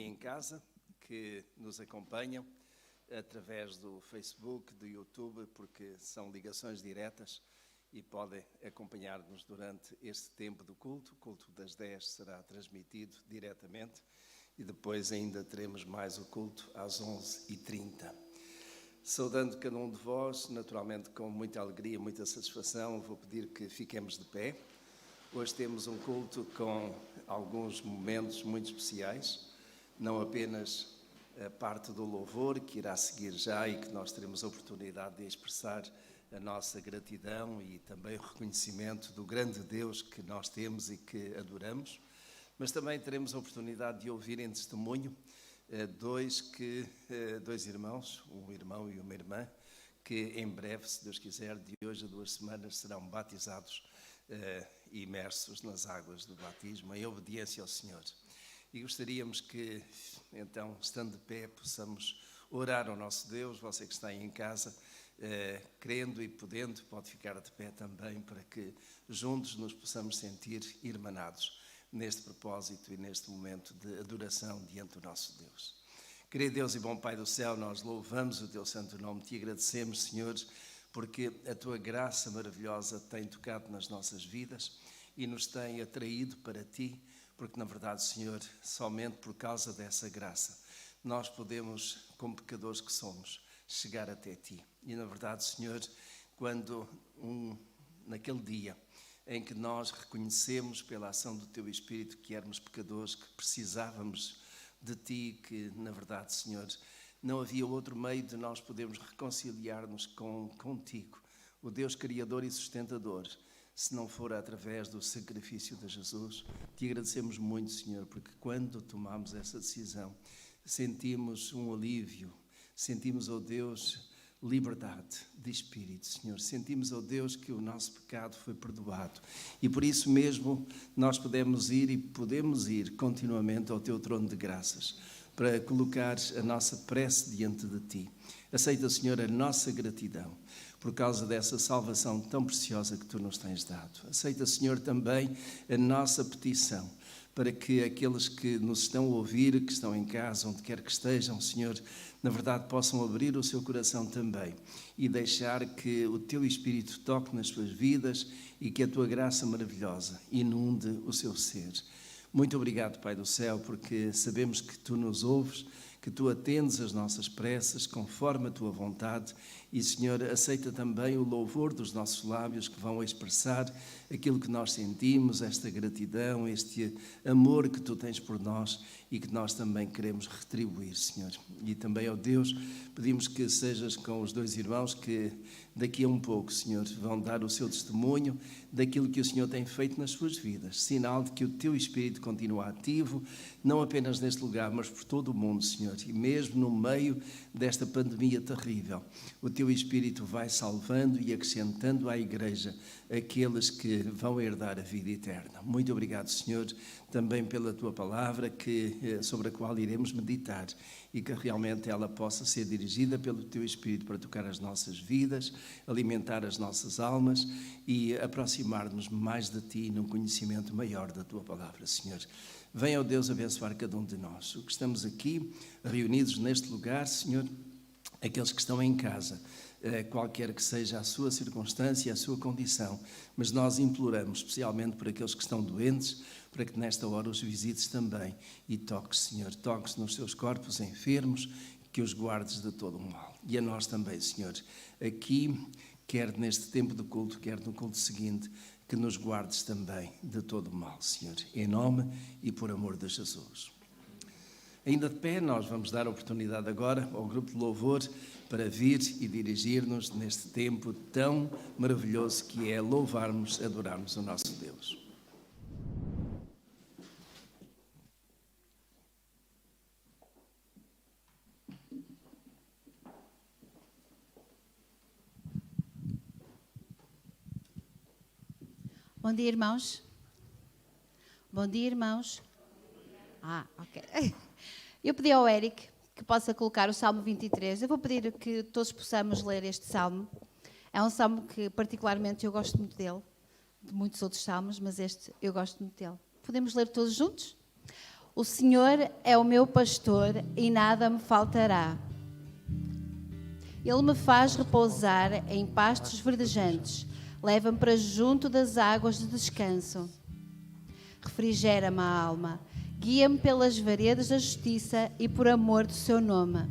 Em casa, que nos acompanham através do Facebook, do YouTube, porque são ligações diretas e podem acompanhar-nos durante este tempo do culto. O culto das 10 será transmitido diretamente e depois ainda teremos mais o culto às 11h30. Saudando cada um de vós, naturalmente com muita alegria, muita satisfação, vou pedir que fiquemos de pé. Hoje temos um culto com alguns momentos muito especiais, não apenas a parte do louvor que irá seguir já e que nós teremos a oportunidade de expressar a nossa gratidão e também o reconhecimento do grande Deus que nós temos e que adoramos, mas também teremos a oportunidade de ouvir em testemunho dois irmãos, um irmão e uma irmã, que em breve, se Deus quiser, de hoje a 2 semanas serão batizados e imersos nas águas do batismo em obediência ao Senhor. E gostaríamos que, então, estando de pé, possamos orar ao nosso Deus. Você que está aí em casa, crendo e podendo, pode ficar de pé também, para que juntos nos possamos sentir irmanados neste propósito e neste momento de adoração diante do nosso Deus. Querido Deus e bom Pai do céu, nós louvamos o Teu santo nome, Te agradecemos, Senhor, porque a Tua graça maravilhosa tem tocado nas nossas vidas e nos tem atraído para Ti, porque na verdade, Senhor, somente por causa dessa graça nós podemos, como pecadores que somos, chegar até Ti. E na verdade, Senhor, quando naquele dia em que nós reconhecemos pela ação do Teu Espírito que éramos pecadores, que precisávamos de Ti, que na verdade, Senhor, não havia outro meio de nós podermos reconciliar-nos contigo, o Deus Criador e Sustentador, se não for através do sacrifício de Jesus. Te agradecemos muito, Senhor, porque quando tomamos essa decisão, sentimos um alívio, sentimos, ó Deus, liberdade de espírito, Senhor. Sentimos, ó Deus, que o nosso pecado foi perdoado. E por isso mesmo nós podemos ir continuamente ao Teu trono de graças, para colocar a nossa prece diante de Ti. Aceita, Senhor, a nossa gratidão por causa dessa salvação tão preciosa que Tu nos tens dado. Aceita, Senhor, também a nossa petição, para que aqueles que nos estão a ouvir, que estão em casa, onde quer que estejam, Senhor, na verdade possam abrir o seu coração também e deixar que o Teu Espírito toque nas suas vidas e que a Tua graça maravilhosa inunde o seu ser. Muito obrigado, Pai do céu, porque sabemos que Tu nos ouves, que Tu atendes as nossas preces conforme a Tua vontade e, Senhor, aceita também o louvor dos nossos lábios que vão expressar aquilo que nós sentimos, esta gratidão, este amor que Tu tens por nós e que nós também queremos retribuir, Senhor. E também, ó Deus, pedimos que sejas com os dois irmãos que daqui a um pouco, Senhor, vão dar o seu testemunho daquilo que o Senhor tem feito nas suas vidas, sinal de que o Teu Espírito continua ativo, não apenas neste lugar, mas por todo o mundo, Senhor. E mesmo no meio desta pandemia terrível, o Teu Espírito vai salvando e acrescentando à Igreja aqueles que vão herdar a vida eterna. Muito obrigado, Senhor, também pela Tua palavra sobre a qual iremos meditar e que realmente ela possa ser dirigida pelo Teu Espírito para tocar as nossas vidas, alimentar as nossas almas e aproximar-nos mais de Ti num conhecimento maior da Tua palavra, Senhor. Venha, ó Deus, abençoar cada um de nós. O que estamos aqui reunidos neste lugar, Senhor, aqueles que estão em casa, qualquer que seja a sua circunstância, a sua condição, mas nós imploramos, especialmente por aqueles que estão doentes, para que nesta hora os visites também e toques, Senhor, toques nos seus corpos enfermos, que os guardes de todo o mal. E a nós também, Senhor, aqui, quer neste tempo de culto, quer no culto seguinte, que nos guardes também de todo o mal, Senhor, em nome e por amor de Jesus. Ainda de pé, nós vamos dar a oportunidade agora ao grupo de louvor para vir e dirigir-nos neste tempo tão maravilhoso que é louvarmos, adorarmos o nosso Deus. Bom dia, irmãos. Bom dia, irmãos. Ok. Eu pedi ao Eric que possa colocar o Salmo 23. Eu vou pedir que todos possamos ler este salmo. É um salmo que particularmente eu gosto muito dele, de muitos outros salmos, mas este eu gosto muito dele. Podemos ler todos juntos? O Senhor é o meu pastor e nada me faltará. Ele me faz repousar em pastos verdejantes, leva-me para junto das águas de descanso. Refrigera-me a alma, guia-me pelas veredas da justiça e por amor do seu nome.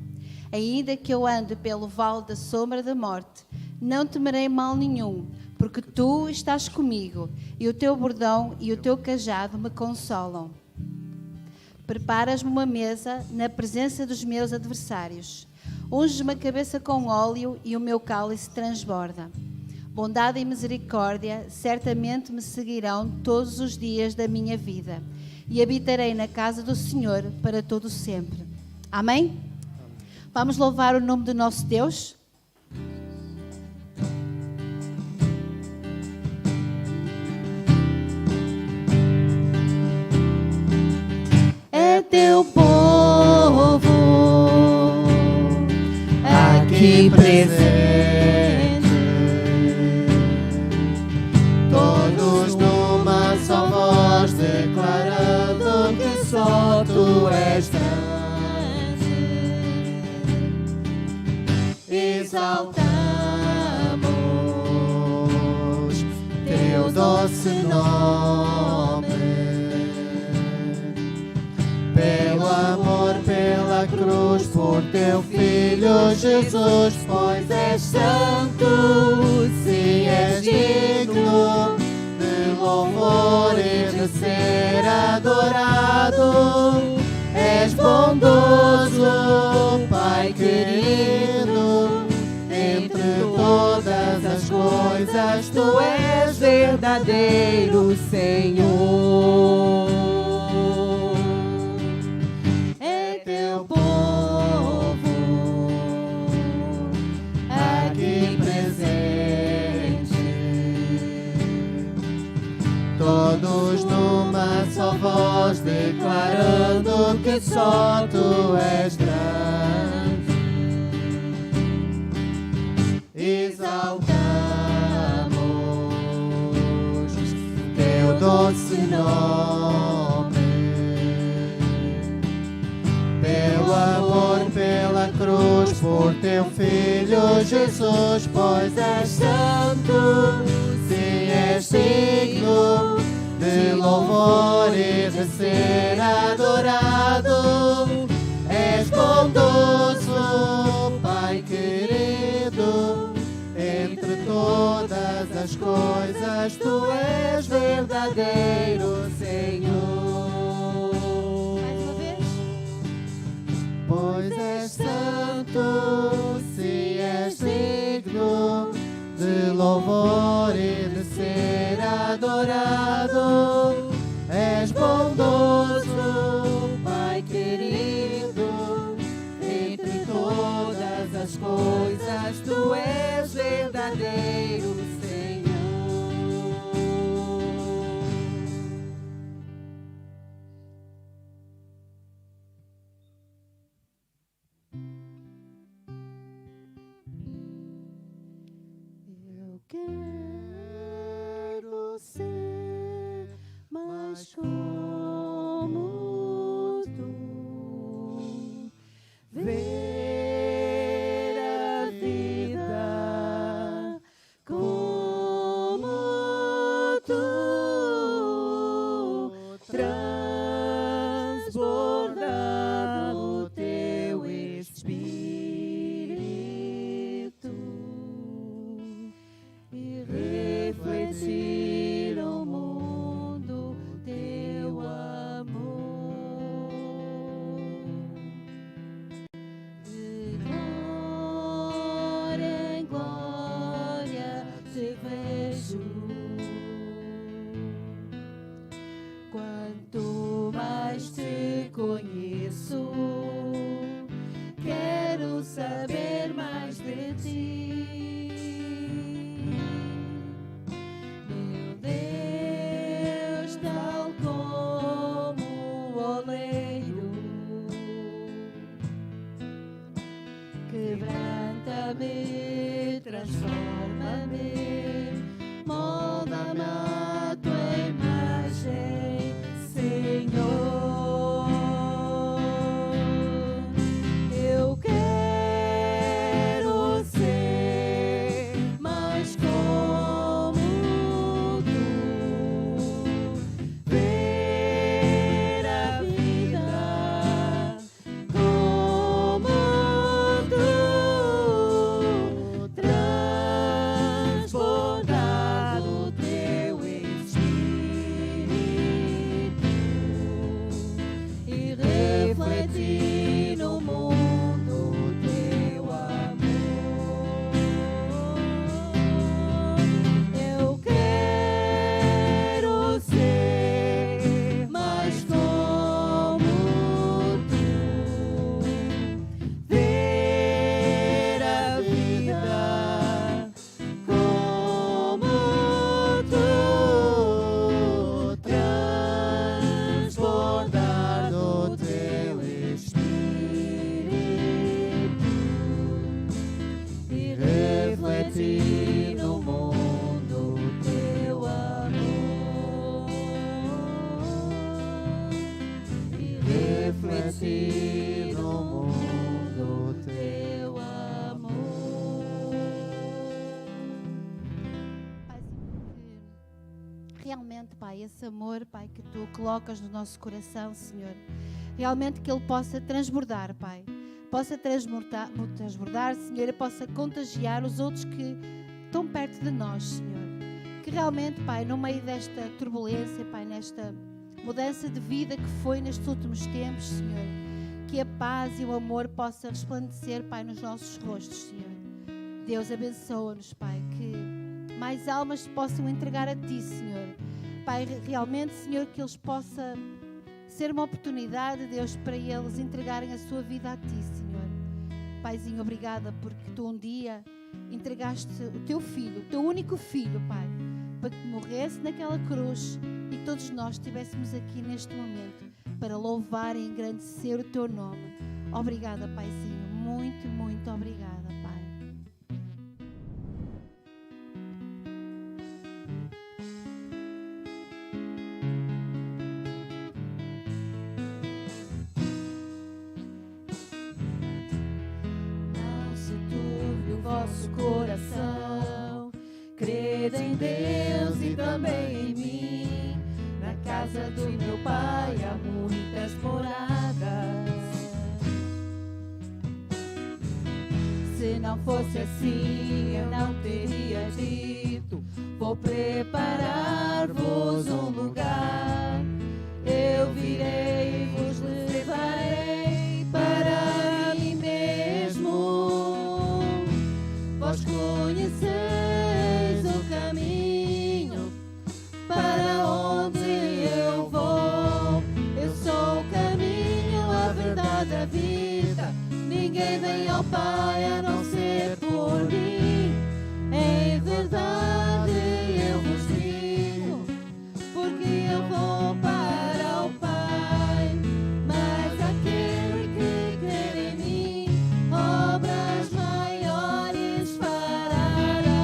Ainda que eu ande pelo vale da sombra da morte, não temerei mal nenhum, porque tu estás comigo, e o teu bordão e o teu cajado me consolam. Preparas-me uma mesa na presença dos meus adversários. Unges-me a cabeça com óleo e o meu cálice transborda. Bondade e misericórdia certamente me seguirão todos os dias da minha vida, e habitarei na casa do Senhor para todo sempre. Amém? Vamos louvar o nome do nosso Deus? É teu povo aqui presente, todos numa só voz declarando que só tu és grande. Exaltamos teu doce nome, pelo amor, pela cruz, por teu Filho Jesus, pois és santo, sim, és digno de louvor e de ser adorado. És bondoso, Pai querido, entre todas as coisas tu és verdadeiro Senhor. É teu povo aqui presente, todos numa só voz declarando que só tu és grande. Exaltamos teu doce nome, pelo amor, pela cruz, por teu Filho Jesus, pois és santo, sim, és digno de louvor e de ser adorado. És bondoso, Pai querido, entre todas as coisas tu és verdadeiro Senhor. Mais uma vez. Pois és santo, sim, és digno de louvor e de ser adorado. És bondoso, Pai querido, entre todas as coisas tu és verdadeiro Senhor. Eu quero ser mais como tu, ver a vida como tu, transbordar o teu Espírito e refletir ao mundo teu amor. De glória em glória te vejo, quanto mais te conheço, quero saber mais de ti. Meu Deus, tal como o oleiro, quebranta-me, transforma-me, molda-me a tua imagem, Senhor. refleti no mundo teu amor, e refleti no mundo teu amor. Paizinho, que realmente, Pai, esse amor, Pai, que Tu colocas no nosso coração, Senhor, realmente que Ele possa transbordar, Pai, possa transbordar, Senhor, e possa contagiar os outros que estão perto de nós, Senhor. Que realmente, Pai, no meio desta turbulência, Pai, nesta mudança de vida que foi nestes últimos tempos, Senhor, que a paz e o amor possa resplandecer, Pai, nos nossos rostos, Senhor. Deus, abençoa-nos, Pai, que mais almas se possam entregar a Ti, Senhor. Pai, realmente, Senhor, que eles possam ser uma oportunidade, Deus, para eles entregarem a sua vida a Ti, Senhor. Paizinho, obrigada porque Tu um dia entregaste o Teu Filho, o Teu único Filho, Pai, para que morresse naquela cruz e todos nós estivéssemos aqui neste momento para louvar e engrandecer o Teu nome. Obrigada, Paizinho, muito, muito obrigada, Pai. Não se turbe o vosso coração, crede em Deus e também em mim. Na casa do meu Pai há muitas moradas. Se não fosse assim, eu não teria dito: vou preparar-vos um lugar. Eu virei e vos levarei para mim mesmo. Vós conheceis o caminho para onde eu vou. Eu sou o caminho, a verdade, a vida. Ninguém vem ao Pai a não ser por mim. Em verdade eu vos digo, porque eu vou para o Pai. Mas aquele que crer em mim, obras maiores fará.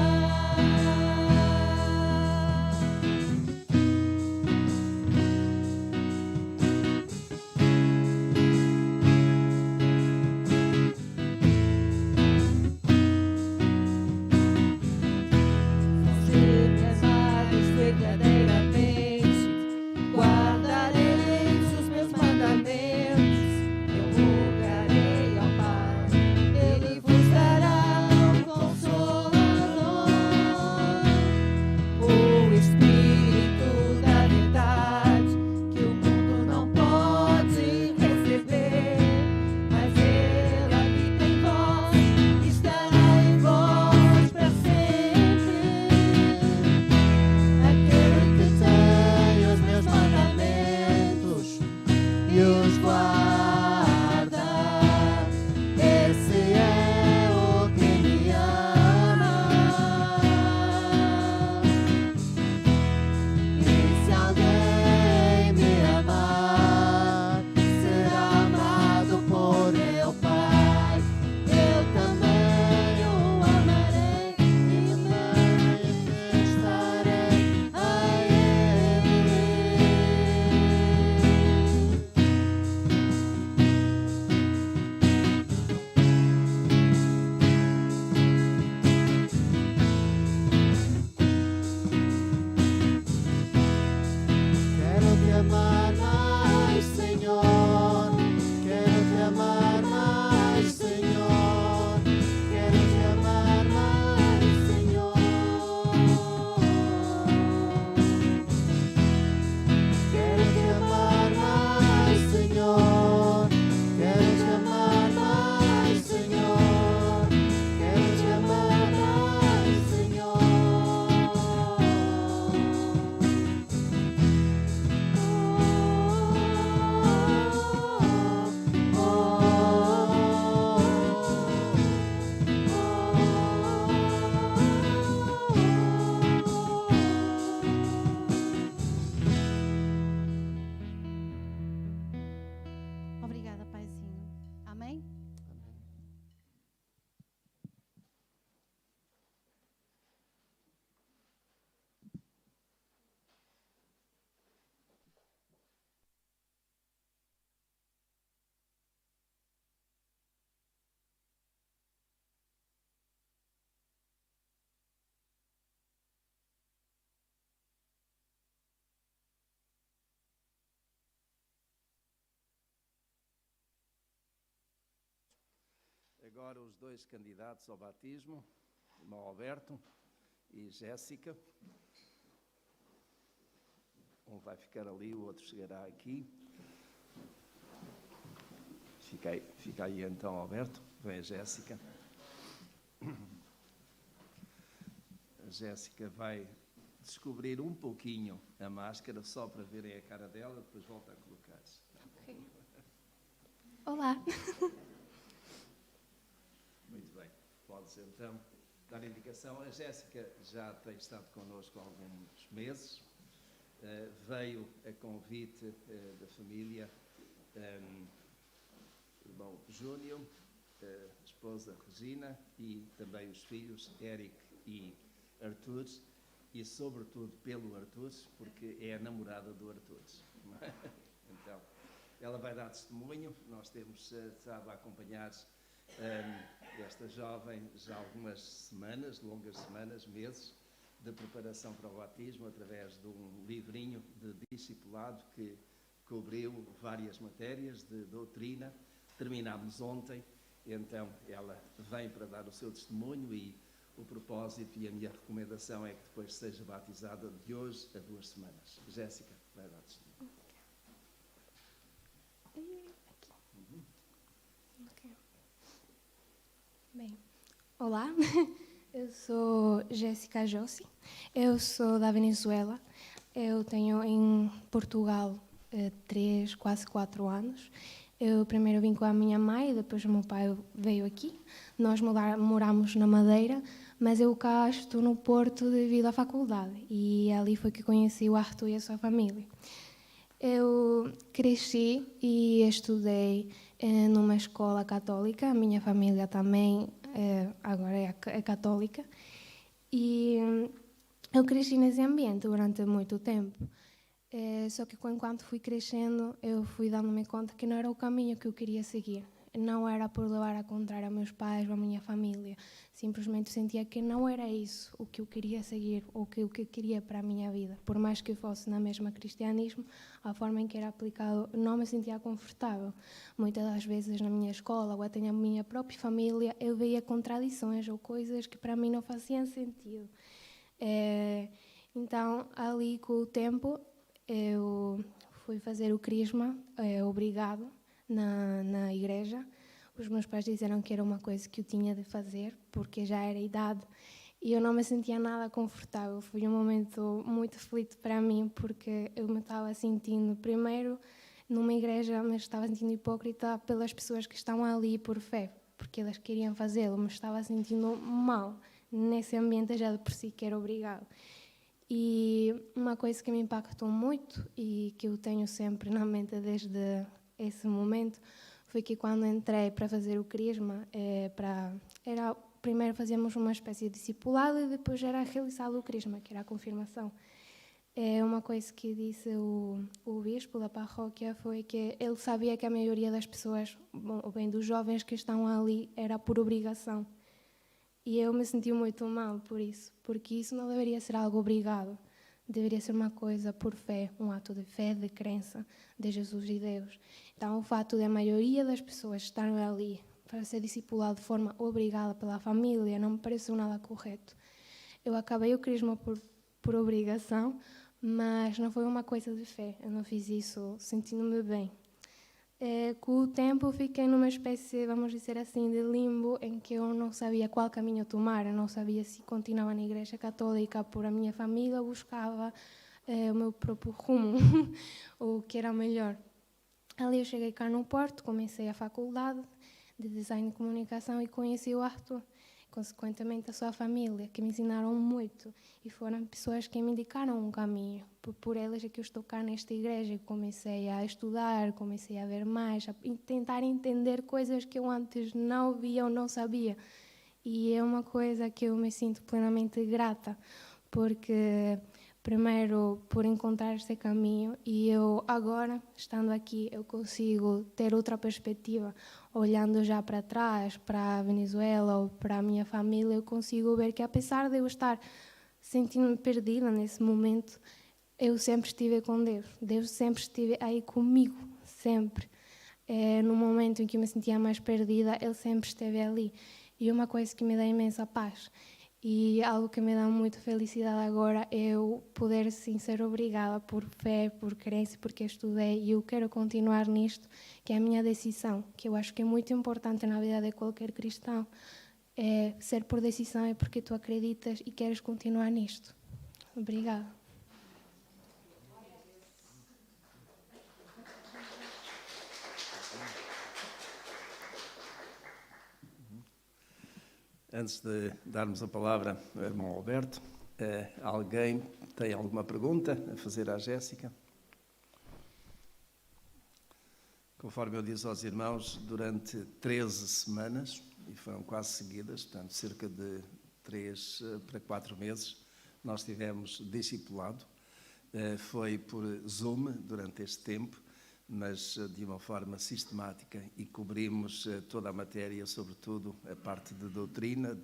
agora os dois candidatos ao batismo, irmão Alberto e Jéssica. Um vai ficar ali, o outro chegará aqui. Fica aí então, Alberto. Vem a Jéssica. A Jéssica vai descobrir um pouquinho a máscara, só para verem a cara dela, depois volta a colocar-se. Okay. Olá. Muito bem. Podes então dar indicação. A Jéssica já tem estado connosco há alguns meses. Veio a convite da família, o irmão Júnior, a esposa Regina e também os filhos Eric e Artur, e sobretudo pelo Artur, porque é a namorada do Artur. Então, ela vai dar testemunho. Nós temos estado a acompanhar esta jovem já há algumas semanas, longas semanas, meses, de preparação para o batismo, através de um livrinho de discipulado que cobriu várias matérias de doutrina. Terminámos ontem, então ela vem para dar o seu testemunho e o propósito e a minha recomendação é que depois seja batizada de hoje a 2 semanas. Jéssica, vai dar testemunho. Okay. Bem, olá, eu sou Jéssica Jossi, eu sou da Venezuela, eu tenho em Portugal 3, quase 4 anos. Eu primeiro vim com a minha mãe, depois o meu pai veio aqui. Nós moramos na Madeira, mas eu cá estou no Porto devido à faculdade e ali foi que conheci o Arthur e a sua família. Eu cresci e estudei numa escola católica, a minha família também agora é católica, e eu cresci nesse ambiente durante muito tempo. Só que enquanto fui crescendo, eu fui dando-me conta que não era o caminho que eu queria seguir. Não era por levar a contrário a meus pais ou a minha família. Simplesmente sentia que não era isso o que eu queria seguir ou o que eu queria para a minha vida. Por mais que eu fosse na mesma cristianismo, a forma em que era aplicado não me sentia confortável. Muitas das vezes na minha escola ou até na minha própria família, eu via contradições ou coisas que para mim não faziam sentido. Então, ali com o tempo, eu fui fazer o crisma, obrigado, na igreja. Os meus pais disseram que era uma coisa que eu tinha de fazer, porque já era idade, e eu não me sentia nada confortável. Foi um momento muito aflito para mim, porque eu me estava sentindo, primeiro, numa igreja, mas estava sentindo hipócrita pelas pessoas que estão ali por fé, porque elas queriam fazê-lo, mas estava sentindo mal nesse ambiente já de por si que era obrigado. E uma coisa que me impactou muito e que eu tenho sempre na mente desde esse momento foi que quando entrei para fazer o crisma, primeiro fazíamos uma espécie de discipulado e depois era realizado o crisma, que era a confirmação. Uma coisa que disse o bispo da paróquia foi que ele sabia que a maioria das pessoas, ou bem dos jovens que estão ali, era por obrigação. E eu me senti muito mal por isso, porque isso não deveria ser algo obrigado. Deveria ser uma coisa por fé, um ato de fé, de crença de Jesus e Deus. Então, o fato de a maioria das pessoas estarem ali para ser discipulado de forma obrigada pela família não me pareceu nada correto. Eu acabei o crisma por obrigação, mas não foi uma coisa de fé. Eu não fiz isso sentindo-me bem. Com o tempo, fiquei numa espécie, vamos dizer assim, de limbo, em que eu não sabia qual caminho tomar. Eu não sabia se continuava na Igreja Católica por a minha família ou buscava o meu próprio rumo, o que era melhor. Ali eu cheguei cá no Porto, comecei a faculdade de Design e Comunicação e conheci o Arthur, consequentemente a sua família, que me ensinaram muito e foram pessoas que me indicaram um caminho. Por elas é que eu estou cá nesta igreja. Comecei a estudar, comecei a ver mais, a tentar entender coisas que eu antes não via ou não sabia. E é uma coisa que eu me sinto plenamente grata, porque primeiro por encontrar este caminho e eu agora, estando aqui, eu consigo ter outra perspectiva. Olhando já para trás, para a Venezuela ou para a minha família, eu consigo ver que apesar de eu estar sentindo-me perdida nesse momento, eu sempre estive com Deus. Deus sempre esteve aí comigo, sempre. no momento em que eu me sentia mais perdida, Ele sempre esteve ali. E uma coisa que me dá imensa paz e algo que me dá muita felicidade agora é eu poder sim ser obrigada por fé, por crença, porque estudei e eu quero continuar nisto, que é a minha decisão, que eu acho que é muito importante na vida de qualquer cristão. Ser por decisão é porque tu acreditas e queres continuar nisto. Obrigada. Antes de darmos a palavra ao irmão Alberto, alguém tem alguma pergunta a fazer à Jéssica? Conforme eu disse aos irmãos, durante 13 semanas, e foram quase seguidas, portanto, cerca de 3 para 4 meses, nós tivemos discipulado. Foi por Zoom durante este tempo, mas de uma forma sistemática, e cobrimos toda a matéria, sobretudo a parte de doutrina,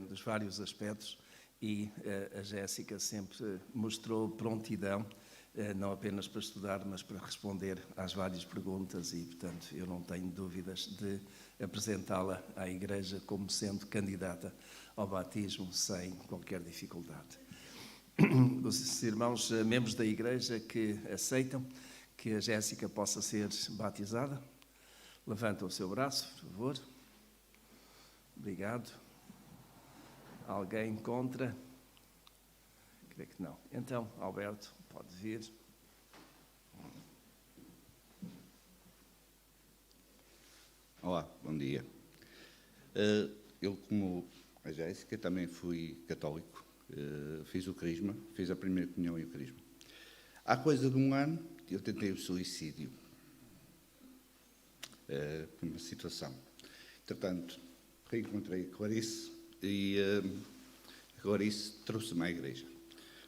dos vários aspectos, e a Jéssica sempre mostrou prontidão, não apenas para estudar, mas para responder às várias perguntas, e, portanto, eu não tenho dúvidas de apresentá-la à Igreja como sendo candidata ao batismo sem qualquer dificuldade. Os irmãos membros da Igreja que aceitam que a Jéssica possa ser batizada, levanta o seu braço, por favor. Obrigado. Alguém contra? Creio que não. Então, Alberto, pode vir. Olá, bom dia. Eu, como a Jéssica, também fui católico. Fiz o crisma, fiz a primeira comunhão e o crisma. Há coisa de um ano, eu tentei o suicídio, por uma situação. Entretanto, reencontrei a Clarice e a Clarice trouxe-me à igreja.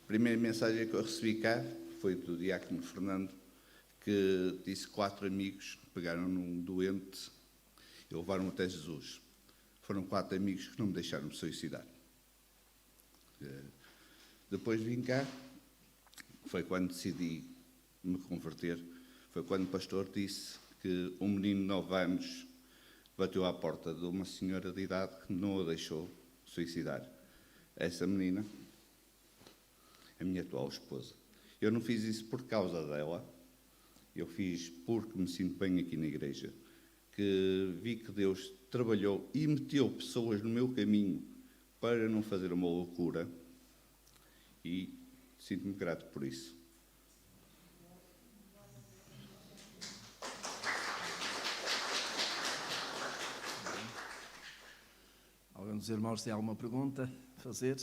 A primeira mensagem que eu recebi cá foi do diácono Fernando, que disse que 4 amigos pegaram num doente e levaram até Jesus. Foram 4 amigos que não me deixaram me suicidar. Depois vim cá, foi quando decidi me converter, foi quando o pastor disse que um menino de 9 anos bateu à porta de uma senhora de idade que não a deixou suicidar. Essa menina, a minha atual esposa. Eu não fiz isso por causa dela, eu fiz porque me sinto bem aqui na igreja, que vi que Deus trabalhou e meteu pessoas no meu caminho para não fazer uma loucura, e sinto-me grato por isso. Alguém dos irmãos tem alguma pergunta a fazer?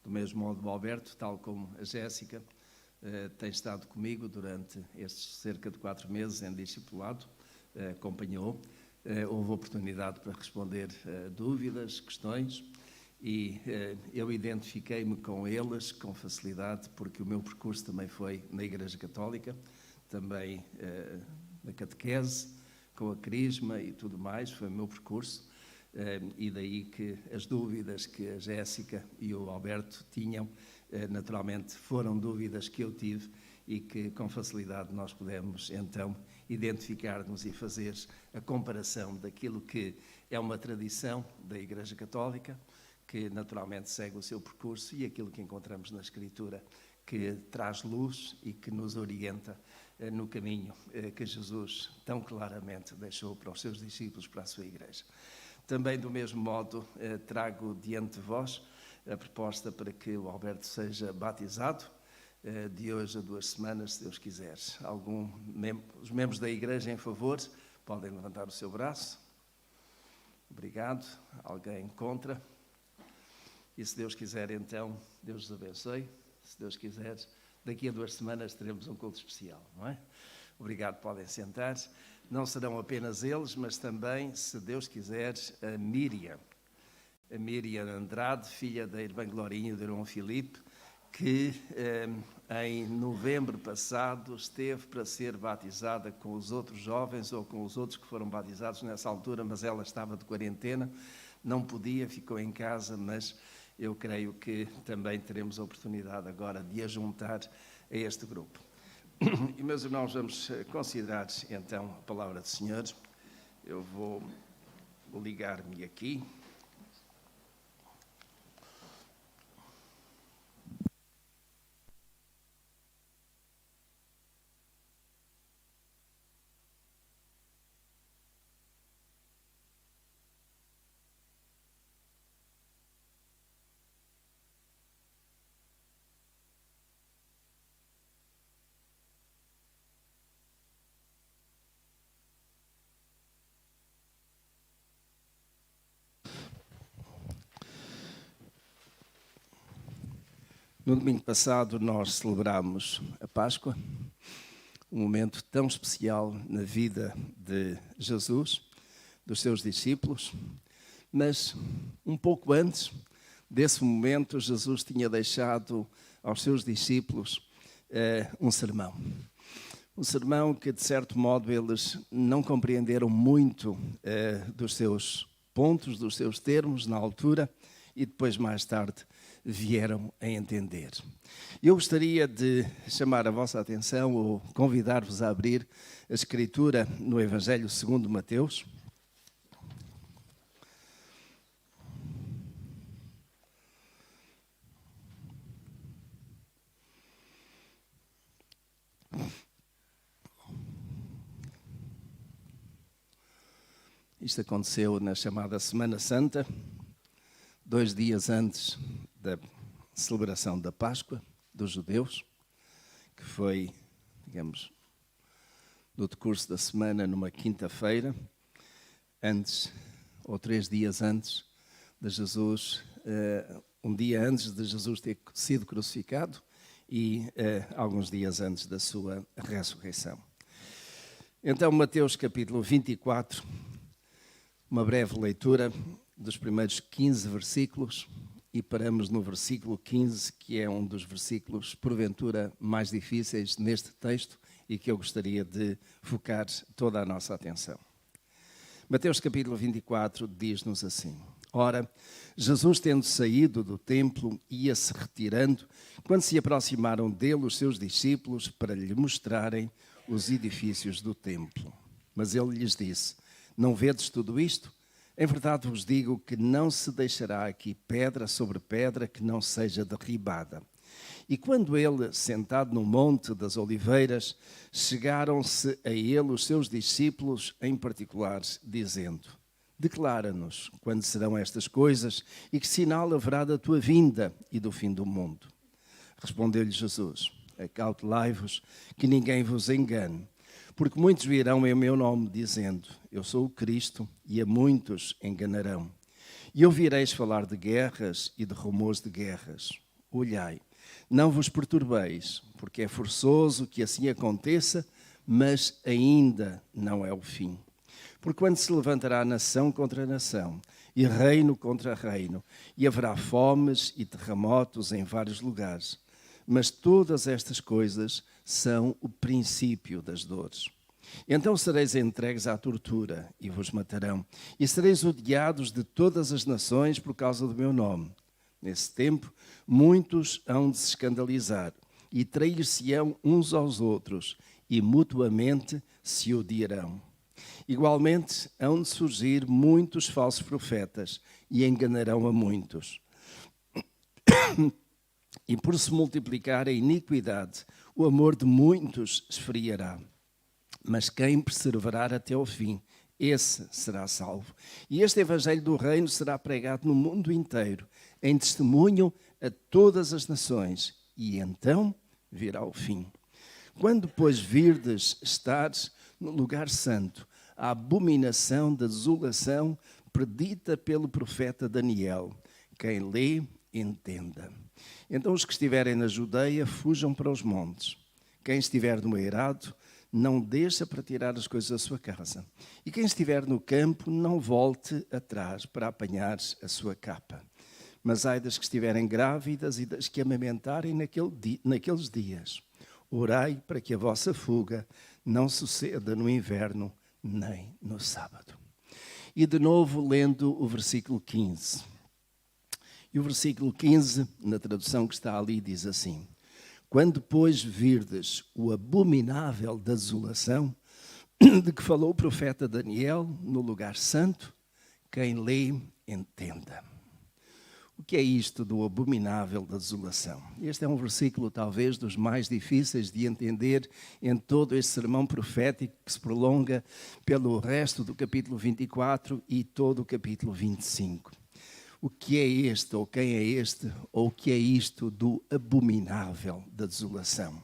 Do mesmo modo, o Alberto, tal como a Jéssica, tem estado comigo durante estes cerca de 4 meses em discipulado, acompanhou, houve oportunidade para responder dúvidas, questões, e eu identifiquei-me com eles com facilidade, porque o meu percurso também foi na Igreja Católica, também na catequese, com a crisma e tudo mais, foi o meu percurso. E daí que as dúvidas que a Jéssica e o Alberto tinham, naturalmente foram dúvidas que eu tive e que com facilidade nós pudemos então identificar-nos e fazer a comparação daquilo que é uma tradição da Igreja Católica, que naturalmente segue o seu percurso, e aquilo que encontramos na Escritura, que traz luz e que nos orienta no caminho que Jesus tão claramente deixou para os seus discípulos, para a sua Igreja. Também, do mesmo modo, trago diante de vós a proposta para que o Alberto seja batizado, de hoje a 2 semanas, se Deus quiser. Os membros da Igreja em favor podem levantar o seu braço. Obrigado. Alguém contra? E se Deus quiser, então, Deus os abençoe. Se Deus quiser, daqui a 2 semanas teremos um culto especial, não é? Obrigado, podem sentar-se. Não serão apenas eles, mas também, se Deus quiser, a Miriam Andrade, filha da irmã Glorinha e do irmão Filipe, que em novembro passado esteve para ser batizada com os outros jovens ou com os outros que foram batizados nessa altura, mas ela estava de quarentena, não podia, ficou em casa, mas eu creio que também teremos a oportunidade agora de a juntar a este grupo. E, meus irmãos, vamos considerar então a palavra do Senhor. Eu vou ligar-me aqui. No domingo passado nós celebramos a Páscoa, um momento tão especial na vida de Jesus, dos seus discípulos, mas um pouco antes desse momento Jesus tinha deixado aos seus discípulos um sermão. Um sermão que, de certo modo, eles não compreenderam muito dos seus pontos, dos seus termos na altura, e depois, mais tarde, vieram a entender. Eu gostaria de chamar a vossa atenção ou convidar-vos a abrir a Escritura no Evangelho segundo Mateus. Isto aconteceu na chamada Semana Santa, 2 dias antes da celebração da Páscoa dos judeus, que foi, digamos, no decurso da semana, numa quinta-feira, antes, ou 3 dias antes de Jesus, um dia antes de Jesus ter sido crucificado e alguns dias antes da sua ressurreição. Então, Mateus capítulo 24, uma breve leitura dos primeiros 15 versículos, e paramos no versículo 15, que é um dos versículos, porventura, mais difíceis neste texto e que eu gostaria de focar toda a nossa atenção. Mateus capítulo 24 diz-nos assim: Ora, Jesus, tendo saído do templo, ia-se retirando, quando se aproximaram dele os seus discípulos para lhe mostrarem os edifícios do templo. Mas ele lhes disse: Não vedes tudo isto? Em verdade vos digo que não se deixará aqui pedra sobre pedra que não seja derribada. E quando ele, sentado no Monte das Oliveiras, chegaram-se a ele os seus discípulos em particular, dizendo: Declara-nos quando serão estas coisas e que sinal haverá da tua vinda e do fim do mundo. Respondeu-lhe Jesus: Acautelai-vos que ninguém vos engane. Porque muitos virão em meu nome, dizendo: Eu sou o Cristo, e a muitos enganarão. E ouvireis falar de guerras e de rumores de guerras. Olhai, não vos perturbeis, porque é forçoso que assim aconteça, mas ainda não é o fim. Porque quando se levantará nação contra nação, e reino contra reino, e haverá fomes e terremotos em vários lugares. Mas todas estas coisas são o princípio das dores. Então sereis entregues à tortura e vos matarão, e sereis odiados de todas as nações por causa do meu nome. Nesse tempo, muitos hão de se escandalizar, e trair-se-ão uns aos outros, e mutuamente se odiarão. Igualmente, hão de surgir muitos falsos profetas, e enganarão a muitos. E por se multiplicar a iniquidade, o amor de muitos esfriará. Mas quem perseverar até ao fim, esse será salvo. E este evangelho do reino será pregado no mundo inteiro, em testemunho a todas as nações, e então virá o fim. Quando, pois, virdes estar no lugar santo, a abominação da desolação predita pelo profeta Daniel, quem lê, entenda. Então os que estiverem na Judeia fujam para os montes. Quem estiver no eirado, não deixa para tirar as coisas da sua casa. E quem estiver no campo, não volte atrás para apanhar a sua capa. Mas ai das que estiverem grávidas e das que amamentarem naqueles dias. Orai para que a vossa fuga não suceda no inverno nem no sábado. E de novo lendo o versículo 15. E o versículo 15, na tradução que está ali, diz assim: Quando, pois, virdes o abominável da desolação, de que falou o profeta Daniel no lugar santo, quem lê, entenda. O que é isto do abominável da desolação? Este é um versículo talvez dos mais difíceis de entender em todo este sermão profético que se prolonga pelo resto do capítulo 24 e todo o capítulo 25. O que é este, ou quem é este, ou o que é isto do abominável da desolação?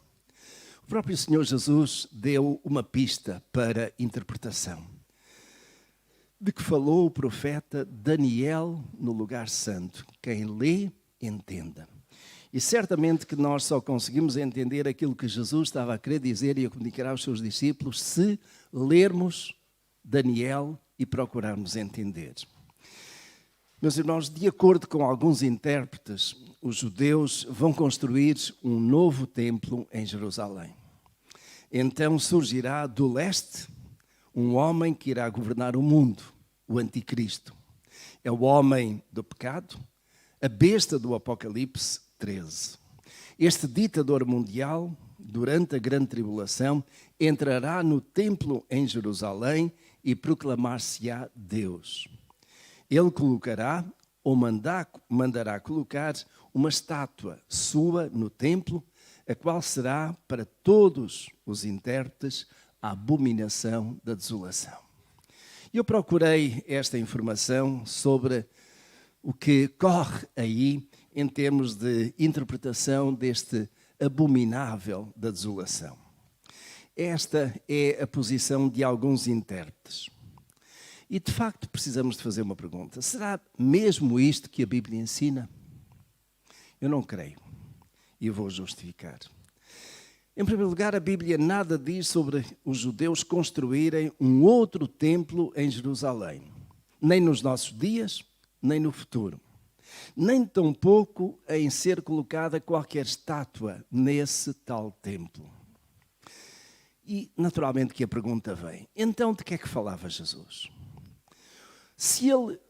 O próprio Senhor Jesus deu uma pista para interpretação. De que falou o profeta Daniel no lugar santo. Quem lê, entenda. E certamente que nós só conseguimos entender aquilo que Jesus estava a querer dizer e a comunicar aos seus discípulos se lermos Daniel e procurarmos entender. Meus irmãos, de acordo com alguns intérpretes, os judeus vão construir um novo templo em Jerusalém. Então surgirá do leste um homem que irá governar o mundo, o anticristo. É o homem do pecado, a besta do Apocalipse 13. Este ditador mundial, durante a grande tribulação, entrará no templo em Jerusalém e proclamar-se-á Deus. Ele colocará ou mandará colocar uma estátua sua no templo, a qual será para todos os intérpretes a abominação da desolação. Eu procurei esta informação sobre o que corre aí em termos de interpretação deste abominável da desolação. Esta é a posição de alguns intérpretes. E, de facto, precisamos de fazer uma pergunta. Será mesmo isto que a Bíblia ensina? Eu não creio. E vou justificar. Em primeiro lugar, a Bíblia nada diz sobre os judeus construírem um outro templo em Jerusalém. Nem nos nossos dias, nem no futuro. Nem tampouco em ser colocada qualquer estátua nesse tal templo. E, naturalmente, que a pergunta vem. Então, de que é que falava Jesus? Se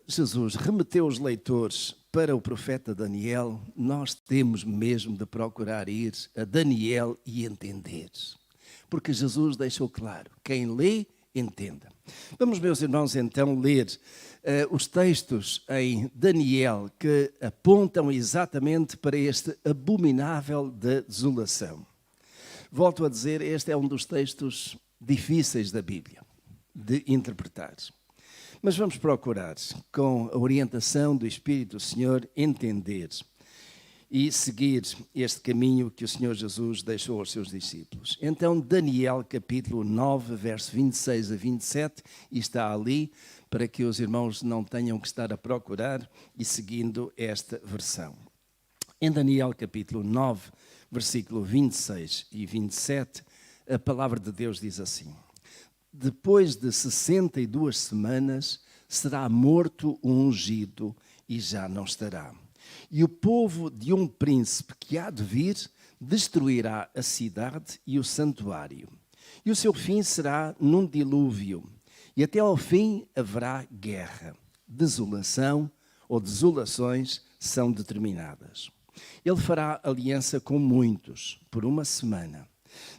Jesus, remeteu os leitores para o profeta Daniel, nós temos mesmo de procurar ir a Daniel e entender. Porque Jesus deixou claro, quem lê, entenda. Vamos, meus irmãos, então ler os textos em Daniel que apontam exatamente para este abominável da desolação. Volto a dizer, este é um dos textos difíceis da Bíblia de interpretar. Mas vamos procurar, com a orientação do Espírito do Senhor, entender e seguir este caminho que o Senhor Jesus deixou aos seus discípulos. Então, Daniel, capítulo 9, verso 26 a 27, e está ali para que os irmãos não tenham que estar a procurar e seguindo esta versão. Em Daniel, capítulo 9, versículo 26 e 27, a palavra de Deus diz assim: depois de 62 semanas, será morto o ungido e já não estará. E o povo de um príncipe que há de vir destruirá a cidade e o santuário. E o seu fim será num dilúvio. E até ao fim haverá guerra. Desolação ou desolações são determinadas. Ele fará aliança com muitos por uma semana.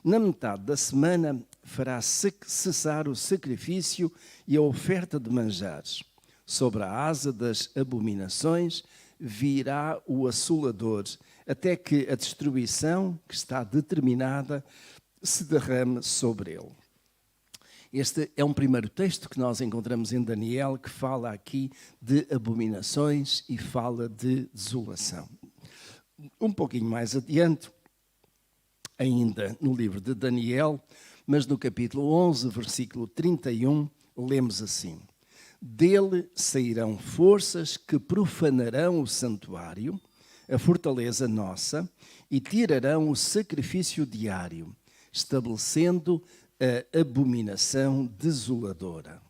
Na metade da semana fará cessar o sacrifício e a oferta de manjares. Sobre a asa das abominações virá o assolador, até que a destruição que está determinada se derrame sobre ele. Este é um primeiro texto que nós encontramos em Daniel, que fala aqui de abominações e fala de desolação. Um pouquinho mais adiante, ainda no livro de Daniel, mas no capítulo 11, versículo 31, lemos assim: dele sairão forças que profanarão o santuário, a fortaleza nossa, e tirarão o sacrifício diário, estabelecendo a abominação desoladora.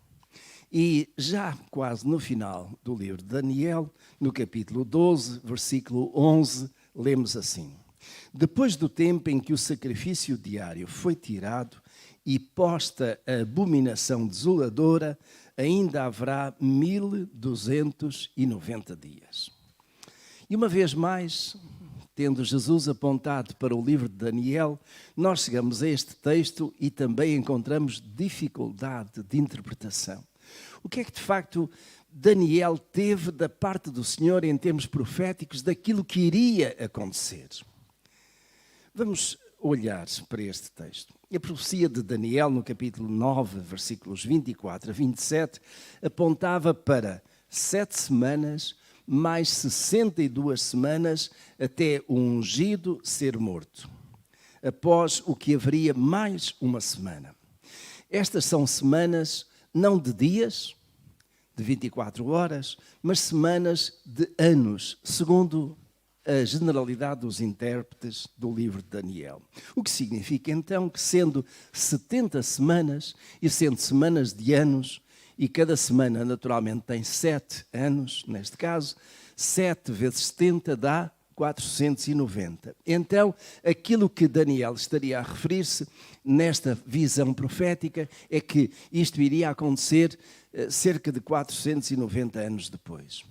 E já quase no final do livro de Daniel, no capítulo 12, versículo 11, lemos assim: depois do tempo em que o sacrifício diário foi tirado e posta a abominação desoladora, ainda haverá 1290 dias. E uma vez mais, tendo Jesus apontado para o livro de Daniel, nós chegamos a este texto e também encontramos dificuldade de interpretação. O que é que de facto Daniel teve da parte do Senhor em termos proféticos daquilo que iria acontecer? Vamos olhar para este texto. A profecia de Daniel, no capítulo 9, versículos 24 a 27, apontava para 7 semanas, mais 62 semanas, até o ungido ser morto, após o que haveria mais uma semana. Estas são semanas não de dias, de 24 horas, mas semanas de anos, segundo a generalidade dos intérpretes do livro de Daniel. O que significa então que, sendo 70 semanas e sendo semanas de anos, e cada semana naturalmente tem 7 anos, neste caso, 7 vezes 70 dá 490. Então, aquilo que Daniel estaria a referir-se nesta visão profética é que isto iria acontecer cerca de 490 anos depois.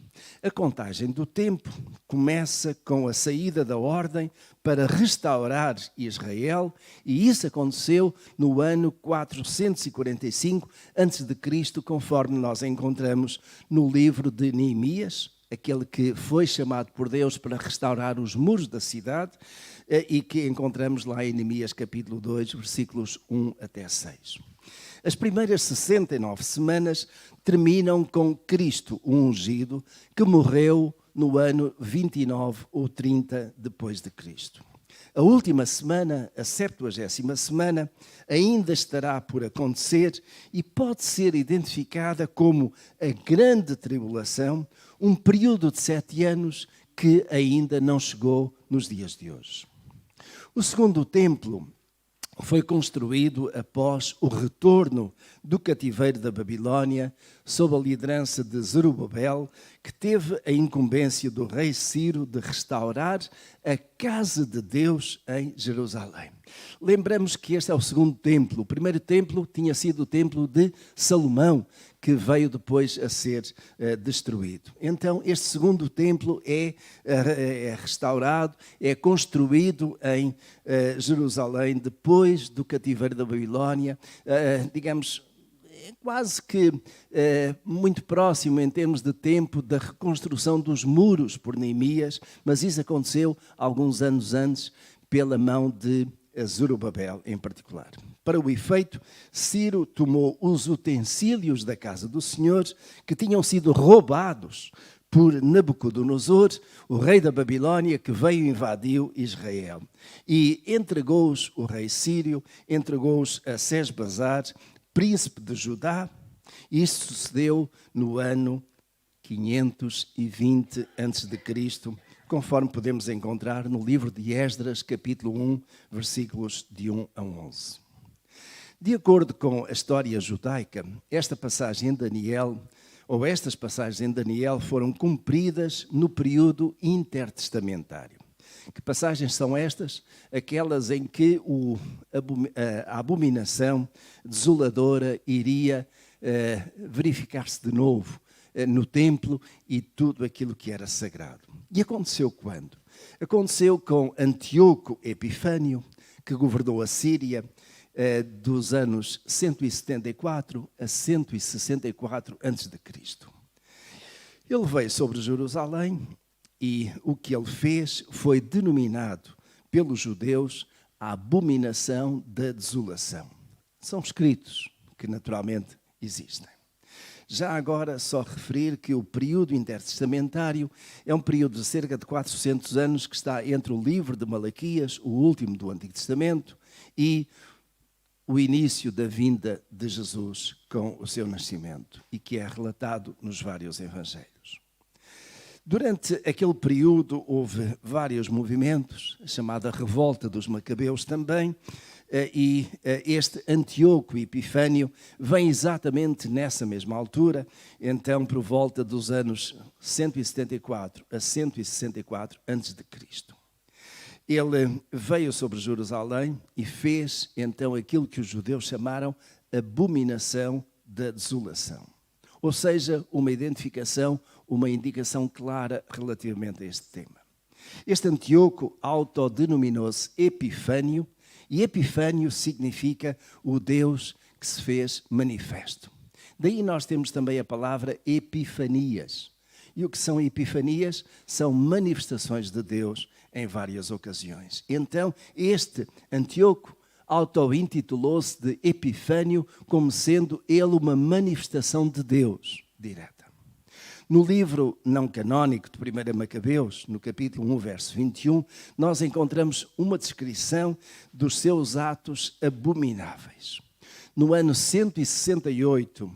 A contagem do tempo começa com a saída da ordem para restaurar Israel, e isso aconteceu no ano 445 a.C., conforme nós encontramos no livro de Neemias, aquele que foi chamado por Deus para restaurar os muros da cidade, e que encontramos lá em Neemias capítulo 2, versículos 1 até 6. As primeiras 69 semanas terminam com Cristo, o ungido, que morreu no ano 29 ou 30 depois de Cristo. A última semana, a 70ª semana, ainda estará por acontecer e pode ser identificada como a Grande Tribulação, um período de 7 anos que ainda não chegou nos dias de hoje. O segundo templo foi construído após o retorno do cativeiro da Babilónia, sob a liderança de Zorobabel, que teve a incumbência do rei Ciro de restaurar a casa de Deus em Jerusalém. Lembramos que este é o segundo templo. O primeiro templo tinha sido o templo de Salomão, que veio depois a ser destruído. Então, este segundo templo é restaurado, é construído em Jerusalém, depois do cativeiro da Babilónia, digamos, quase que muito próximo em termos de tempo da reconstrução dos muros por Neemias, mas isso aconteceu alguns anos antes pela mão de Zorobabel em particular. Para o efeito, Ciro tomou os utensílios da casa do Senhor que tinham sido roubados por Nabucodonosor, o rei da Babilónia, que veio e invadiu Israel. E entregou-os, o rei Sírio, entregou-os a Sesbazar, príncipe de Judá. Isso sucedeu no ano 520 a.C., conforme podemos encontrar no livro de Esdras, capítulo 1, versículos de 1 a 11. De acordo com a história judaica, esta passagem em Daniel, ou estas passagens em Daniel, foram cumpridas no período intertestamentário. Que passagens são estas? Aquelas em que a abominação desoladora iria verificar-se de novo no templo e tudo aquilo que era sagrado. E aconteceu quando? Aconteceu com Antíoco Epifânio, que governou a Síria dos anos 174 a 164 a.C. Ele veio sobre Jerusalém e o que ele fez foi denominado pelos judeus a abominação da desolação. São escritos que naturalmente existem. Já agora, só referir que o período intertestamentário é um período de cerca de 400 anos que está entre o livro de Malaquias, o último do Antigo Testamento, e o início da vinda de Jesus com o seu nascimento, e que é relatado nos vários evangelhos. Durante aquele período houve vários movimentos, a chamada Revolta dos Macabeus também, e este Antíoco Epifânio vem exatamente nessa mesma altura, então por volta dos anos 174 a 164 a.C. Ele veio sobre Jerusalém e fez então aquilo que os judeus chamaram abominação da desolação. Ou seja, uma identificação, uma indicação clara relativamente a este tema. Este Antíoco autodenominou-se Epifânio, e Epifânio significa o Deus que se fez manifesto. Daí nós temos também a palavra epifanias. E o que são epifanias? São manifestações de Deus em várias ocasiões. Então, este Antíoco auto-intitulou-se de Epifânio, como sendo ele uma manifestação de Deus direta. No livro não canónico de 1 Macabeus, no capítulo 1, verso 21, nós encontramos uma descrição dos seus atos abomináveis. No ano 168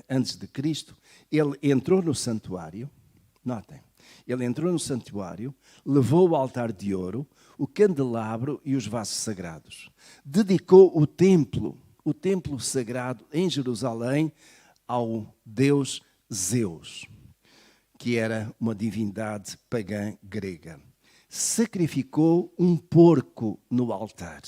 a.C., ele entrou no santuário, notem, ele entrou no santuário, levou o altar de ouro, o candelabro e os vasos sagrados. Dedicou o templo sagrado em Jerusalém ao deus Zeus, que era uma divindade pagã grega. Sacrificou um porco no altar.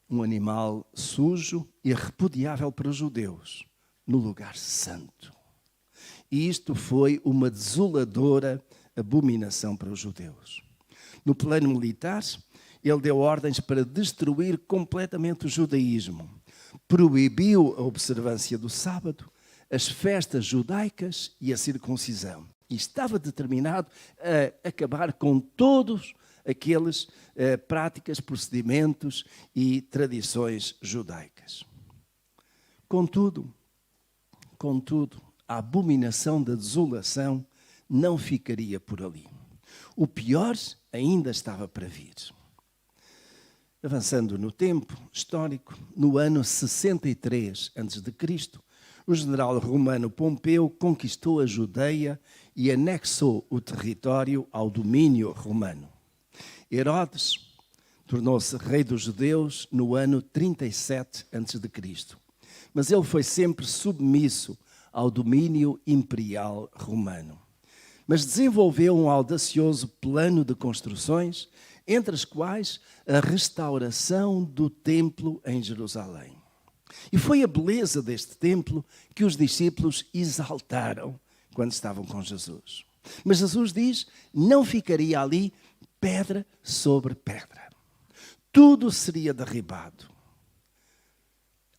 Um animal sujo e repudiável para os judeus, no lugar santo. E isto foi uma desoladora abominação para os judeus. No plano militar, ele deu ordens para destruir completamente o judaísmo. Proibiu a observância do sábado, as festas judaicas e a circuncisão. E estava determinado a acabar com todos aqueles práticas, procedimentos e tradições judaicas. Contudo, a abominação da desolação não ficaria por ali. O pior ainda estava para vir. Avançando no tempo histórico, no ano 63 a.C., o general romano Pompeu conquistou a Judeia e anexou o território ao domínio romano. Herodes tornou-se rei dos judeus no ano 37 a.C., mas ele foi sempre submisso ao domínio imperial romano. Mas desenvolveu um audacioso plano de construções, entre as quais a restauração do templo em Jerusalém. E foi a beleza deste templo que os discípulos exaltaram quando estavam com Jesus. Mas Jesus diz, não ficaria ali pedra sobre pedra. Tudo seria derribado.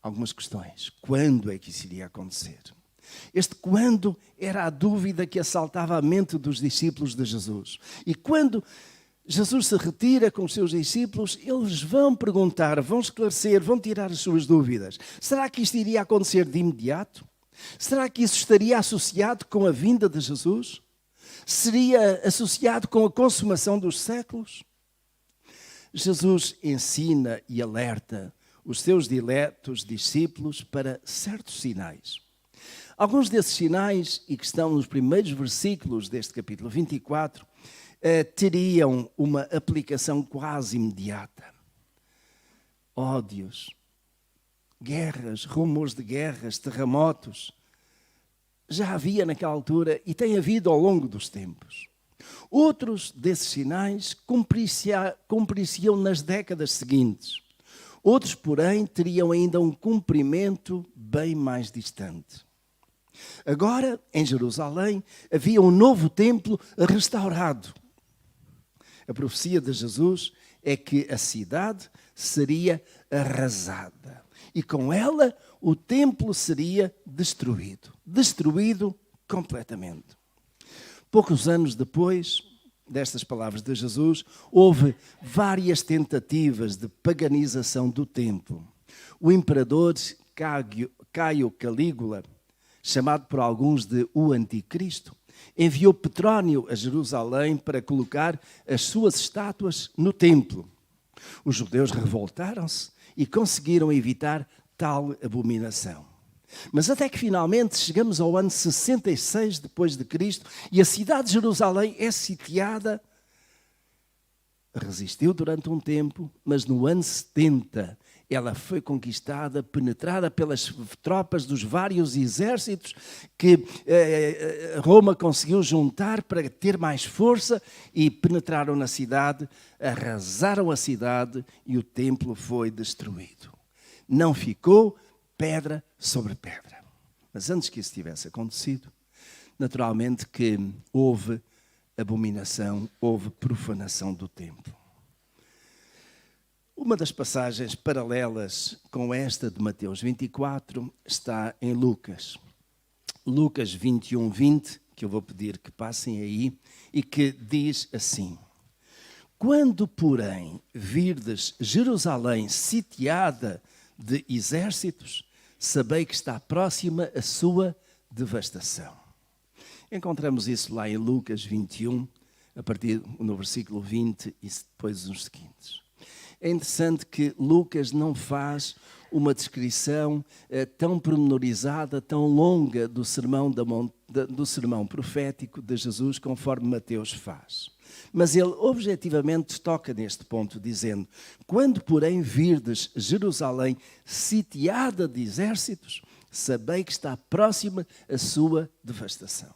Algumas questões. Quando é que isso iria acontecer? Este quando era a dúvida que assaltava a mente dos discípulos de Jesus. E quando Jesus se retira com os seus discípulos, eles vão perguntar, vão esclarecer, vão tirar as suas dúvidas. Será que isto iria acontecer de imediato? Será que isso estaria associado com a vinda de Jesus? Seria associado com a consumação dos séculos? Jesus ensina e alerta os seus diletos discípulos para certos sinais. Alguns desses sinais, e que estão nos primeiros versículos deste capítulo 24, teriam uma aplicação quase imediata. Ódios, guerras, rumores de guerras, terremotos. Já havia naquela altura e tem havido ao longo dos tempos. Outros desses sinais cumprir-se-iam nas décadas seguintes. Outros, porém, teriam ainda um cumprimento bem mais distante. Agora, em Jerusalém, havia um novo templo restaurado. A profecia de Jesus é que a cidade seria arrasada. E com ela, o templo seria destruído. Destruído completamente. Poucos anos depois destas palavras de Jesus, houve várias tentativas de paganização do templo. O imperador Caio Calígula, chamado por alguns de o Anticristo, enviou Petrônio a Jerusalém para colocar as suas estátuas no templo. Os judeus revoltaram-se e conseguiram evitar tal abominação. Mas até que finalmente chegamos ao ano 66 depois de Cristo e a cidade de Jerusalém é sitiada. Resistiu durante um tempo, mas no ano 70 ela foi conquistada, penetrada pelas tropas dos vários exércitos que Roma conseguiu juntar para ter mais força e penetraram na cidade, arrasaram a cidade e o templo foi destruído. Não ficou pedra sobre pedra. Mas antes que isso tivesse acontecido, naturalmente que houve abominação, houve profanação do templo. Uma das passagens paralelas com esta de Mateus 24 está em Lucas. Lucas 21, 20, que eu vou pedir que passem aí, e que diz assim: quando, porém, virdes Jerusalém sitiada de exércitos, sabei que está próxima a sua devastação. Encontramos isso lá em Lucas 21, a partir no versículo 20 e depois os seguintes. É interessante que Lucas não faz uma descrição tão pormenorizada, tão longa do sermão profético de Jesus, conforme Mateus faz. Mas ele objetivamente toca neste ponto, dizendo: quando, porém, virdes Jerusalém sitiada de exércitos, sabei que está próxima a sua devastação.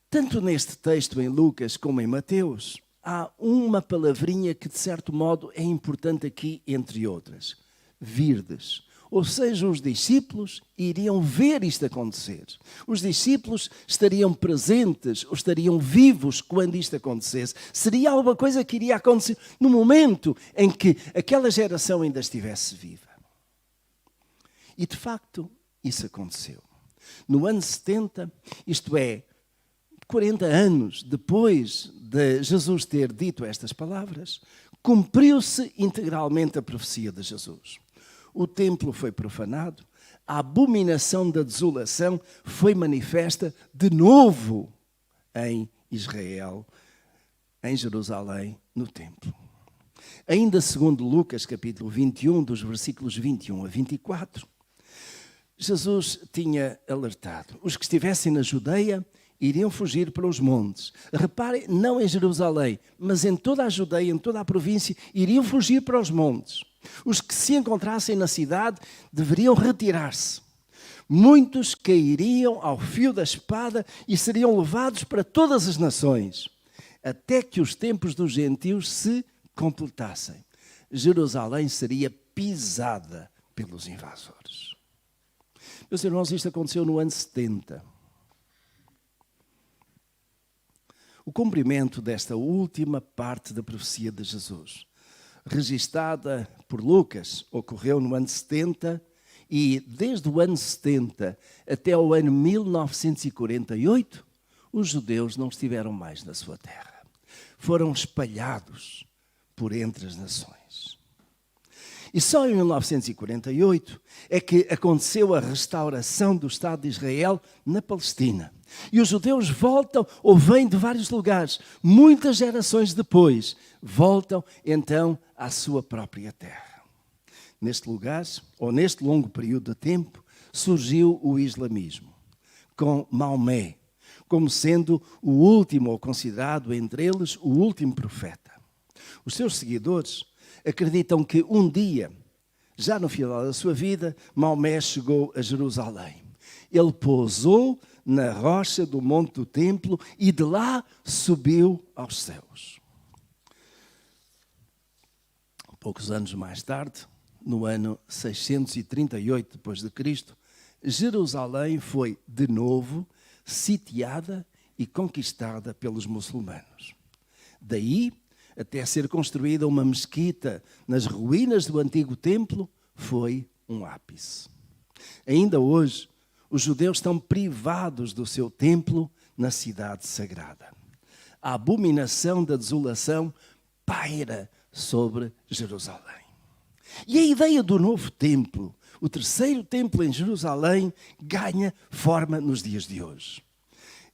Tanto neste texto em Lucas como em Mateus, há uma palavrinha que, de certo modo, é importante aqui, entre outras: virdes. Ou seja, os discípulos iriam ver isto acontecer. Os discípulos estariam presentes, ou estariam vivos quando isto acontecesse. Seria alguma coisa que iria acontecer no momento em que aquela geração ainda estivesse viva. E, de facto, isso aconteceu. No ano 70, isto é, 40 anos depois de Jesus ter dito estas palavras, cumpriu-se integralmente a profecia de Jesus. O templo foi profanado, a abominação da desolação foi manifesta de novo em Israel, em Jerusalém, no templo. Ainda segundo Lucas, capítulo 21, dos versículos 21 a 24, Jesus tinha alertado: os que estivessem na Judeia iriam fugir para os montes. Reparem, não em Jerusalém, mas em toda a Judeia, em toda a província, iriam fugir para os montes. Os que se encontrassem na cidade deveriam retirar-se. Muitos cairiam ao fio da espada e seriam levados para todas as nações, até que os tempos dos gentios se completassem. Jerusalém seria pisada pelos invasores. Meus irmãos, isto aconteceu no ano 70. O cumprimento desta última parte da profecia de Jesus, registada por Lucas, ocorreu no ano 70 e desde o ano 70 até o ano 1948, os judeus não estiveram mais na sua terra. Foram espalhados por entre as nações. E só em 1948 é que aconteceu a restauração do Estado de Israel na Palestina. E os judeus voltam ou vêm de vários lugares, muitas gerações depois, voltam então à sua própria terra. Neste lugar, ou neste longo período de tempo, surgiu o islamismo, com Maomé, como sendo o último, ou considerado entre eles o último profeta. Os seus seguidores acreditam que um dia, já no final da sua vida, Maomé chegou a Jerusalém. Ele pousou na rocha do Monte do Templo e de lá subiu aos céus. Poucos anos mais tarde, no ano 638 d.C., Jerusalém foi de novo sitiada e conquistada pelos muçulmanos. Daí, até ser construída uma mesquita nas ruínas do antigo templo, foi um ápice. Ainda hoje, os judeus estão privados do seu templo na cidade sagrada. A abominação da desolação paira sobre Jerusalém. E a ideia do novo templo, o terceiro templo em Jerusalém, ganha forma nos dias de hoje.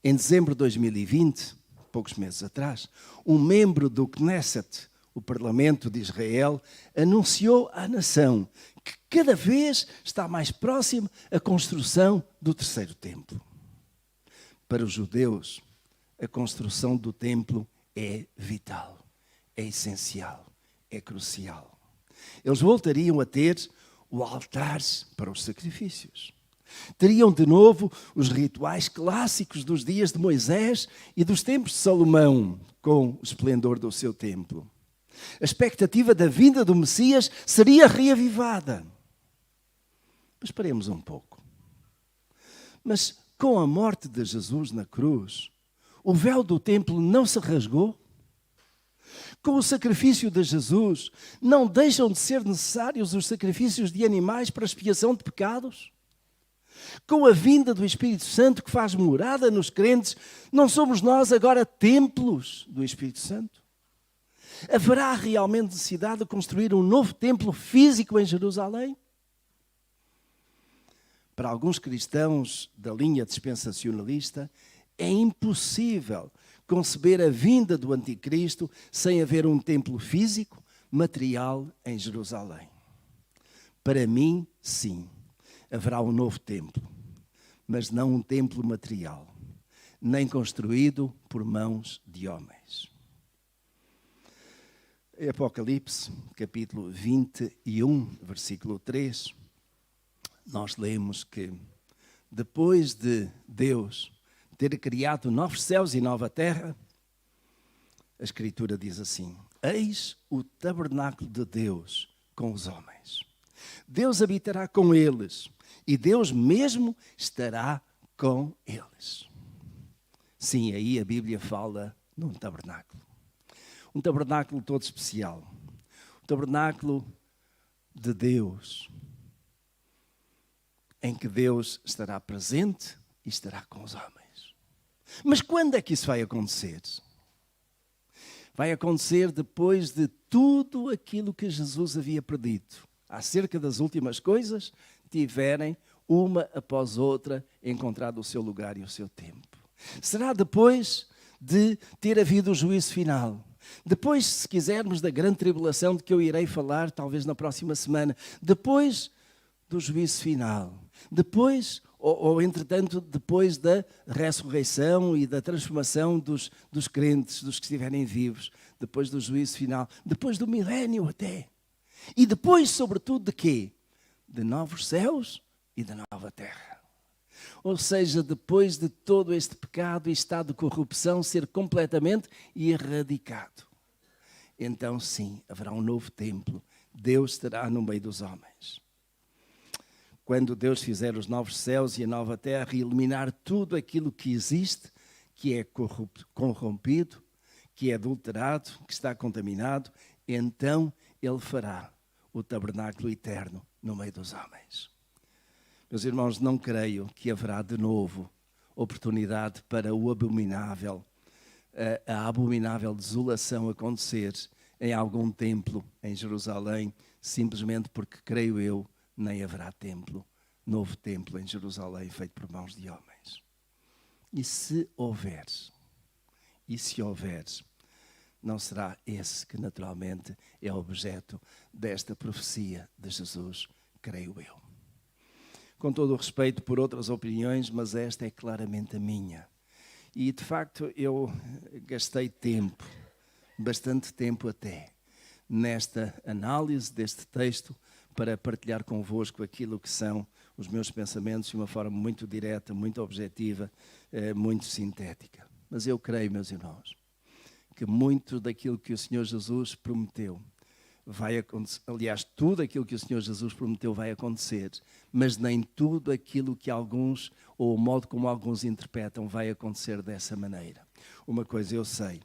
Em dezembro de 2020, poucos meses atrás, um membro do Knesset, o Parlamento de Israel, anunciou à nação que cada vez está mais próximo a construção do terceiro templo. Para os judeus, a construção do templo é vital, é essencial, é crucial. Eles voltariam a ter o altar para os sacrifícios. Teriam de novo os rituais clássicos dos dias de Moisés e dos tempos de Salomão, com o esplendor do seu templo. A expectativa da vinda do Messias seria reavivada. Mas esperemos um pouco. Mas com a morte de Jesus na cruz, o véu do templo não se rasgou? Com o sacrifício de Jesus, não deixam de ser necessários os sacrifícios de animais para expiação de pecados? Com a vinda do Espírito Santo que faz morada nos crentes, não somos nós agora templos do Espírito Santo? Haverá realmente necessidade de construir um novo templo físico em Jerusalém? Para alguns cristãos da linha dispensacionalista, é impossível conceber a vinda do anticristo sem haver um templo físico, material em Jerusalém. Para mim, sim, haverá um novo templo, mas não um templo material, nem construído por mãos de homens. Em Apocalipse, capítulo 21, versículo 3, nós lemos que depois de Deus ter criado novos céus e nova terra, a Escritura diz assim: eis o tabernáculo de Deus com os homens. Deus habitará com eles e Deus mesmo estará com eles. Sim, aí a Bíblia fala num tabernáculo. Um tabernáculo todo especial. Um tabernáculo de Deus, em que Deus estará presente e estará com os homens. Mas quando é que isso vai acontecer? Vai acontecer depois de tudo aquilo que Jesus havia predito acerca das últimas coisas tiverem, uma após outra, encontrado o seu lugar e o seu tempo. Será depois de ter havido o juízo final. Depois, se quisermos, da grande tribulação de que eu irei falar, talvez na próxima semana. Depois do juízo final. Depois, ou entretanto, depois da ressurreição e da transformação dos crentes, dos que estiverem vivos. Depois do juízo final. Depois do milénio até. E depois, sobretudo, de quê? De novos céus e de nova terra. Ou seja, depois de todo este pecado e estado de corrupção ser completamente erradicado. Então, sim, haverá um novo templo. Deus estará no meio dos homens. Quando Deus fizer os novos céus e a nova terra e eliminar tudo aquilo que existe, que é corrompido, que é adulterado, que está contaminado, então Ele fará o tabernáculo eterno no meio dos homens. Meus irmãos, não creio que haverá de novo oportunidade para o abominável, a abominável desolação acontecer em algum templo em Jerusalém, simplesmente porque, creio eu, nem haverá templo, novo templo em Jerusalém feito por mãos de homens. E se houver, não será esse que naturalmente é objeto desta profecia de Jesus, creio eu. Com todo o respeito por outras opiniões, mas esta é claramente a minha. E, de facto, eu gastei tempo, bastante tempo até, nesta análise deste texto, para partilhar convosco aquilo que são os meus pensamentos de uma forma muito direta, muito objetiva, muito sintética. Mas eu creio, meus irmãos, que muito daquilo que o Senhor Jesus prometeu vai acontecer. Aliás, tudo aquilo que o Senhor Jesus prometeu vai acontecer, mas nem tudo aquilo que alguns, ou o modo como alguns interpretam, vai acontecer dessa maneira. Uma coisa eu sei,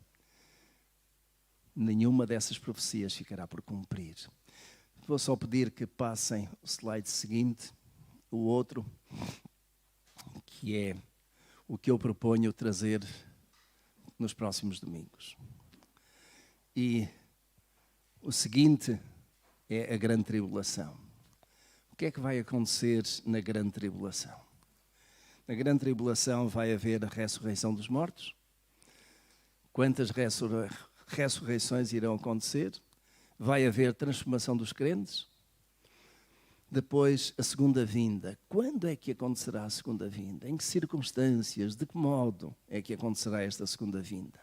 nenhuma dessas profecias ficará por cumprir. Vou só pedir que passem o slide seguinte, o outro, que é o que eu proponho trazer nos próximos domingos. E o seguinte é a grande tribulação. O que é que vai acontecer na grande tribulação? Na grande tribulação vai haver a ressurreição dos mortos. Quantas ressurreições irão acontecer? Vai haver transformação dos crentes. Depois, a segunda vinda. Quando é que acontecerá a segunda vinda? Em que circunstâncias? De que modo é que acontecerá esta segunda vinda?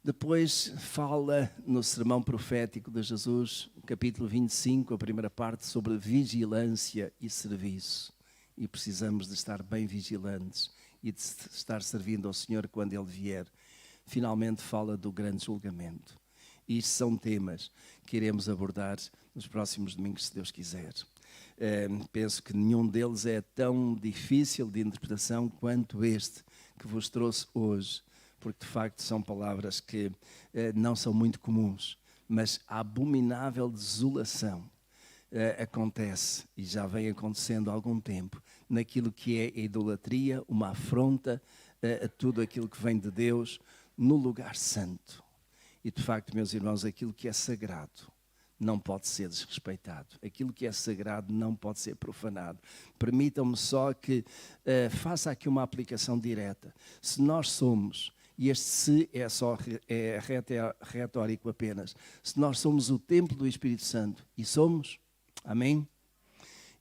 Depois fala no sermão profético de Jesus, capítulo 25, a primeira parte, sobre vigilância e serviço. E precisamos de estar bem vigilantes e de estar servindo ao Senhor quando Ele vier. Finalmente fala do grande julgamento. E isto são temas que iremos abordar nos próximos domingos, se Deus quiser. Penso que nenhum deles é tão difícil de interpretação quanto este, que vos trouxe hoje, porque de facto são palavras que não são muito comuns, mas a abominável desolação acontece, e já vem acontecendo há algum tempo, naquilo que é a idolatria, uma afronta a tudo aquilo que vem de Deus no lugar santo. E de facto, meus irmãos, aquilo que é sagrado não pode ser desrespeitado. Aquilo que é sagrado não pode ser profanado. Permitam-me só que faça aqui uma aplicação direta. Se nós somos, e este se é só retórico apenas, se nós somos o templo do Espírito Santo, e somos, amém?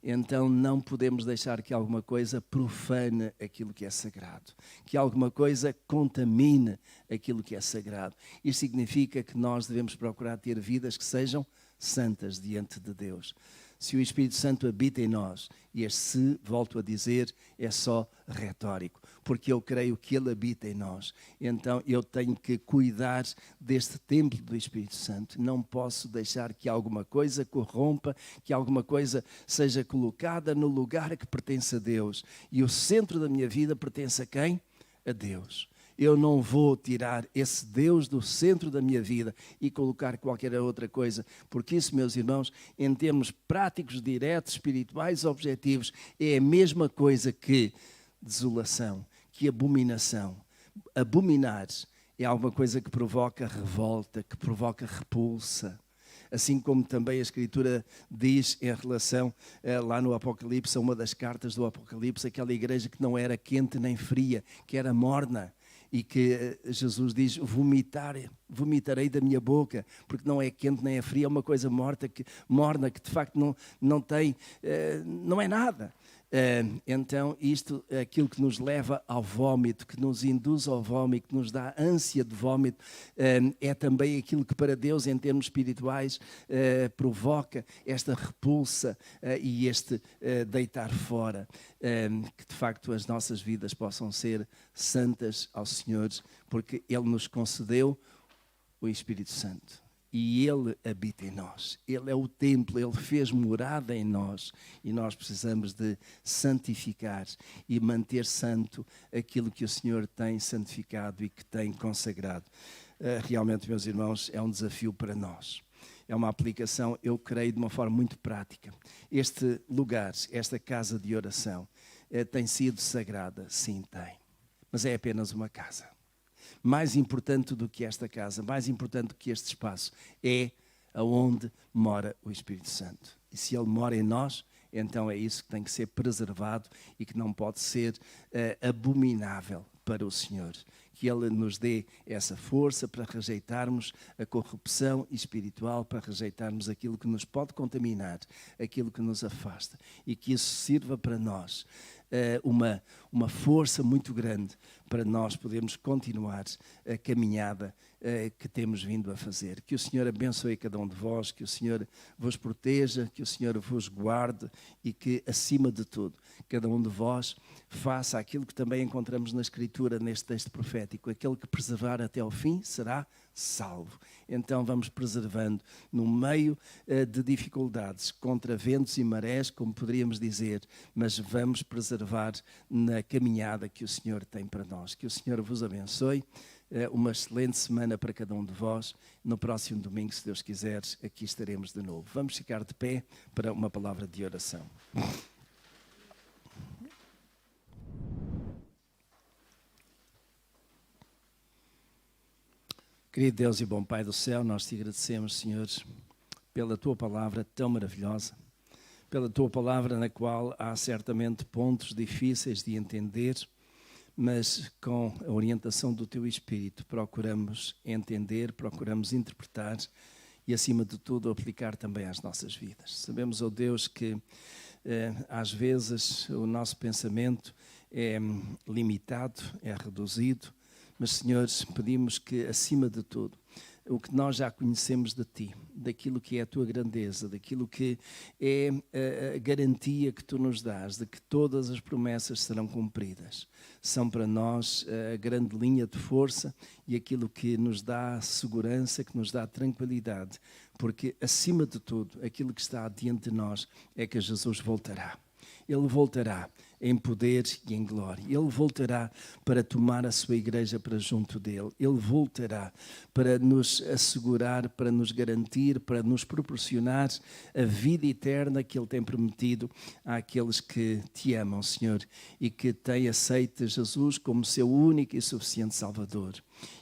Então não podemos deixar que alguma coisa profane aquilo que é sagrado, que alguma coisa contamine aquilo que é sagrado. Isto significa que nós devemos procurar ter vidas que sejam santas diante de Deus. Se o Espírito Santo habita em nós, e este se, volto a dizer, é só retórico, porque eu creio que Ele habita em nós. Então eu tenho que cuidar deste templo do Espírito Santo. Não posso deixar que alguma coisa corrompa, que alguma coisa seja colocada no lugar que pertence a Deus. E o centro da minha vida pertence a quem? A Deus. Eu não vou tirar esse Deus do centro da minha vida e colocar qualquer outra coisa, porque isso, meus irmãos, em termos práticos, diretos, espirituais, objetivos, é a mesma coisa que desolação, que abominação. Abominar é alguma coisa que provoca revolta, que provoca repulsa. Assim como também a Escritura diz em relação, lá no Apocalipse, a uma das cartas do Apocalipse, aquela igreja que não era quente nem fria, que era morna. E que Jesus diz, vomitarei da minha boca, porque não é quente nem é fria, é uma coisa morna, que de facto não tem, não é nada. Então isto é aquilo que nos leva ao vómito, que nos induz ao vómito, que nos dá ânsia de vómito, é também aquilo que para Deus em termos espirituais provoca esta repulsa e este deitar fora, que de facto as nossas vidas possam ser santas ao Senhor, porque Ele nos concedeu o Espírito Santo. E Ele habita em nós. Ele é o templo, Ele fez morada em nós. E nós precisamos de santificar e manter santo aquilo que o Senhor tem santificado e que tem consagrado. Realmente, meus irmãos, é um desafio para nós. É uma aplicação, eu creio, de uma forma muito prática. Este lugar, esta casa de oração, tem sido sagrada? Sim, tem. Mas é apenas uma casa. Mais importante do que esta casa, mais importante do que este espaço, é aonde mora o Espírito Santo. E se Ele mora em nós, então é isso que tem que ser preservado e que não pode ser abominável para o Senhor. Que Ele nos dê essa força para rejeitarmos a corrupção espiritual, para rejeitarmos aquilo que nos pode contaminar, aquilo que nos afasta. E que isso sirva para nós uma força muito grande para nós podermos continuar a caminhada que temos vindo a fazer. Que o Senhor abençoe cada um de vós, que o Senhor vos proteja, que o Senhor vos guarde e que, acima de tudo, cada um de vós faça aquilo que também encontramos na Escritura, neste texto profético: aquele que preservar até ao fim será salvo. Então vamos preservando no meio de dificuldades, contra ventos e marés, como poderíamos dizer, mas vamos preservar na caminhada que o Senhor tem para nós. Que o Senhor vos abençoe. Uma excelente semana para cada um de vós. No próximo domingo, se Deus quiser, aqui estaremos de novo. Vamos ficar de pé para uma palavra de oração. Querido Deus e bom Pai do céu, nós te agradecemos, Senhor, pela Tua palavra tão maravilhosa, pela Tua palavra na qual há certamente pontos difíceis de entender, mas com a orientação do Teu Espírito procuramos entender, procuramos interpretar e, acima de tudo, aplicar também às nossas vidas. Sabemos, ó Deus, que às vezes o nosso pensamento é limitado, é reduzido, mas, Senhores, pedimos que, acima de tudo, o que nós já conhecemos de Ti, daquilo que é a Tua grandeza, daquilo que é a garantia que Tu nos dás, de que todas as promessas serão cumpridas, são para nós a grande linha de força e aquilo que nos dá segurança, que nos dá tranquilidade, porque, acima de tudo, aquilo que está diante de nós é que Jesus voltará. Ele voltará em poder e em glória. Ele voltará para tomar a sua igreja para junto dele. Ele voltará para nos assegurar, para nos garantir, para nos proporcionar a vida eterna que ele tem prometido àqueles que te amam, Senhor, e que têm aceito Jesus como seu único e suficiente Salvador.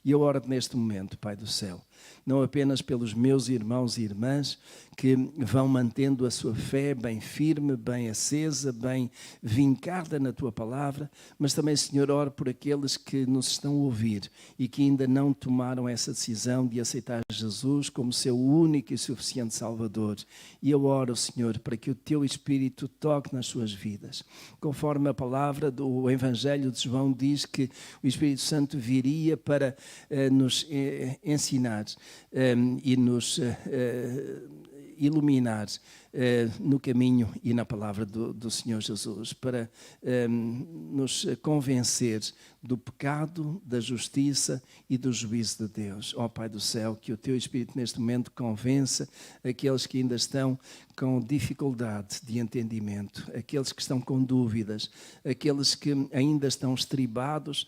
E eu oro neste momento, Pai do céu, não apenas pelos meus irmãos e irmãs que vão mantendo a sua fé bem firme, bem acesa, bem vincada na Tua Palavra, mas também, Senhor, oro por aqueles que nos estão a ouvir e que ainda não tomaram essa decisão de aceitar Jesus como seu único e suficiente Salvador. E eu oro, Senhor, para que o Teu Espírito toque nas suas vidas. Conforme a palavra do Evangelho de João diz que o Espírito Santo viria para nos ensinar e nos iluminar no caminho e na palavra do Senhor Jesus, para nos convencer do pecado, da justiça e do juízo de Deus. Ó Pai do céu, que o Teu Espírito neste momento convença aqueles que ainda estão com dificuldade de entendimento, aqueles que estão com dúvidas, aqueles que ainda estão estribados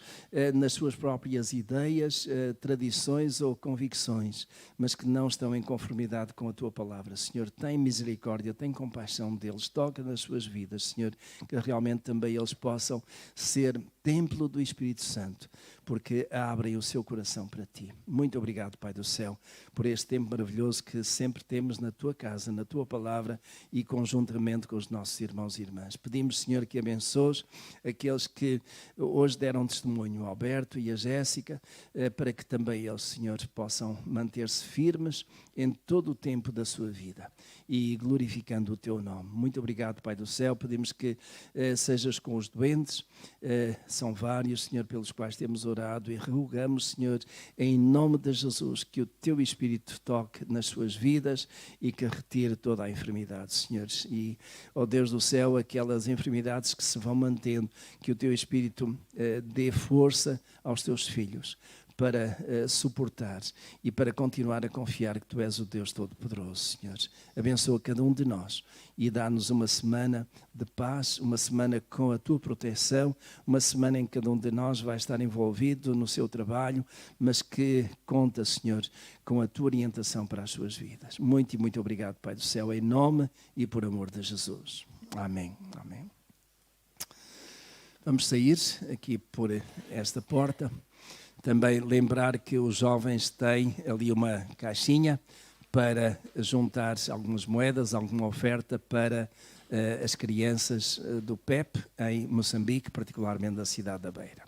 nas suas próprias ideias, tradições ou convicções, mas que não estão em conformidade com a Tua palavra. Senhor, tem misericórdia, tem compaixão deles, toca nas suas vidas, Senhor, que realmente também eles possam ser templo do Espírito Santo, porque abrem o seu coração para Ti. Muito obrigado, Pai do céu, por este tempo maravilhoso que sempre temos na Tua casa, na Tua palavra e conjuntamente com os nossos irmãos e irmãs. Pedimos, Senhor, que abençoes aqueles que hoje deram testemunho, o Alberto e a Jéssica, para que também eles, Senhor, possam manter-se firmes em todo o tempo da sua vida e glorificando o Teu nome. Muito obrigado, Pai do céu. Pedimos que sejas com os doentes, são vários, Senhor, pelos quais temos orado e rogamos, Senhor, em nome de Jesus, que o Teu Espírito toque nas suas vidas e que retire toda a enfermidade, Senhor. E, ó Deus do céu, aquelas enfermidades que se vão mantendo, que o Teu Espírito dê força aos Teus filhos para suportar e para continuar a confiar que Tu és o Deus Todo-Poderoso, Senhor. Abençoa cada um de nós e dá-nos uma semana de paz, uma semana com a Tua proteção, uma semana em que cada um de nós vai estar envolvido no seu trabalho, mas que conta, Senhor, com a Tua orientação para as suas vidas. Muito e muito obrigado, Pai do céu, em nome e por amor de Jesus. Amém. Amém. Vamos sair aqui por esta porta. Também lembrar que os jovens têm ali uma caixinha para juntar algumas moedas, alguma oferta para as crianças do PEP em Moçambique, particularmente da cidade da Beira.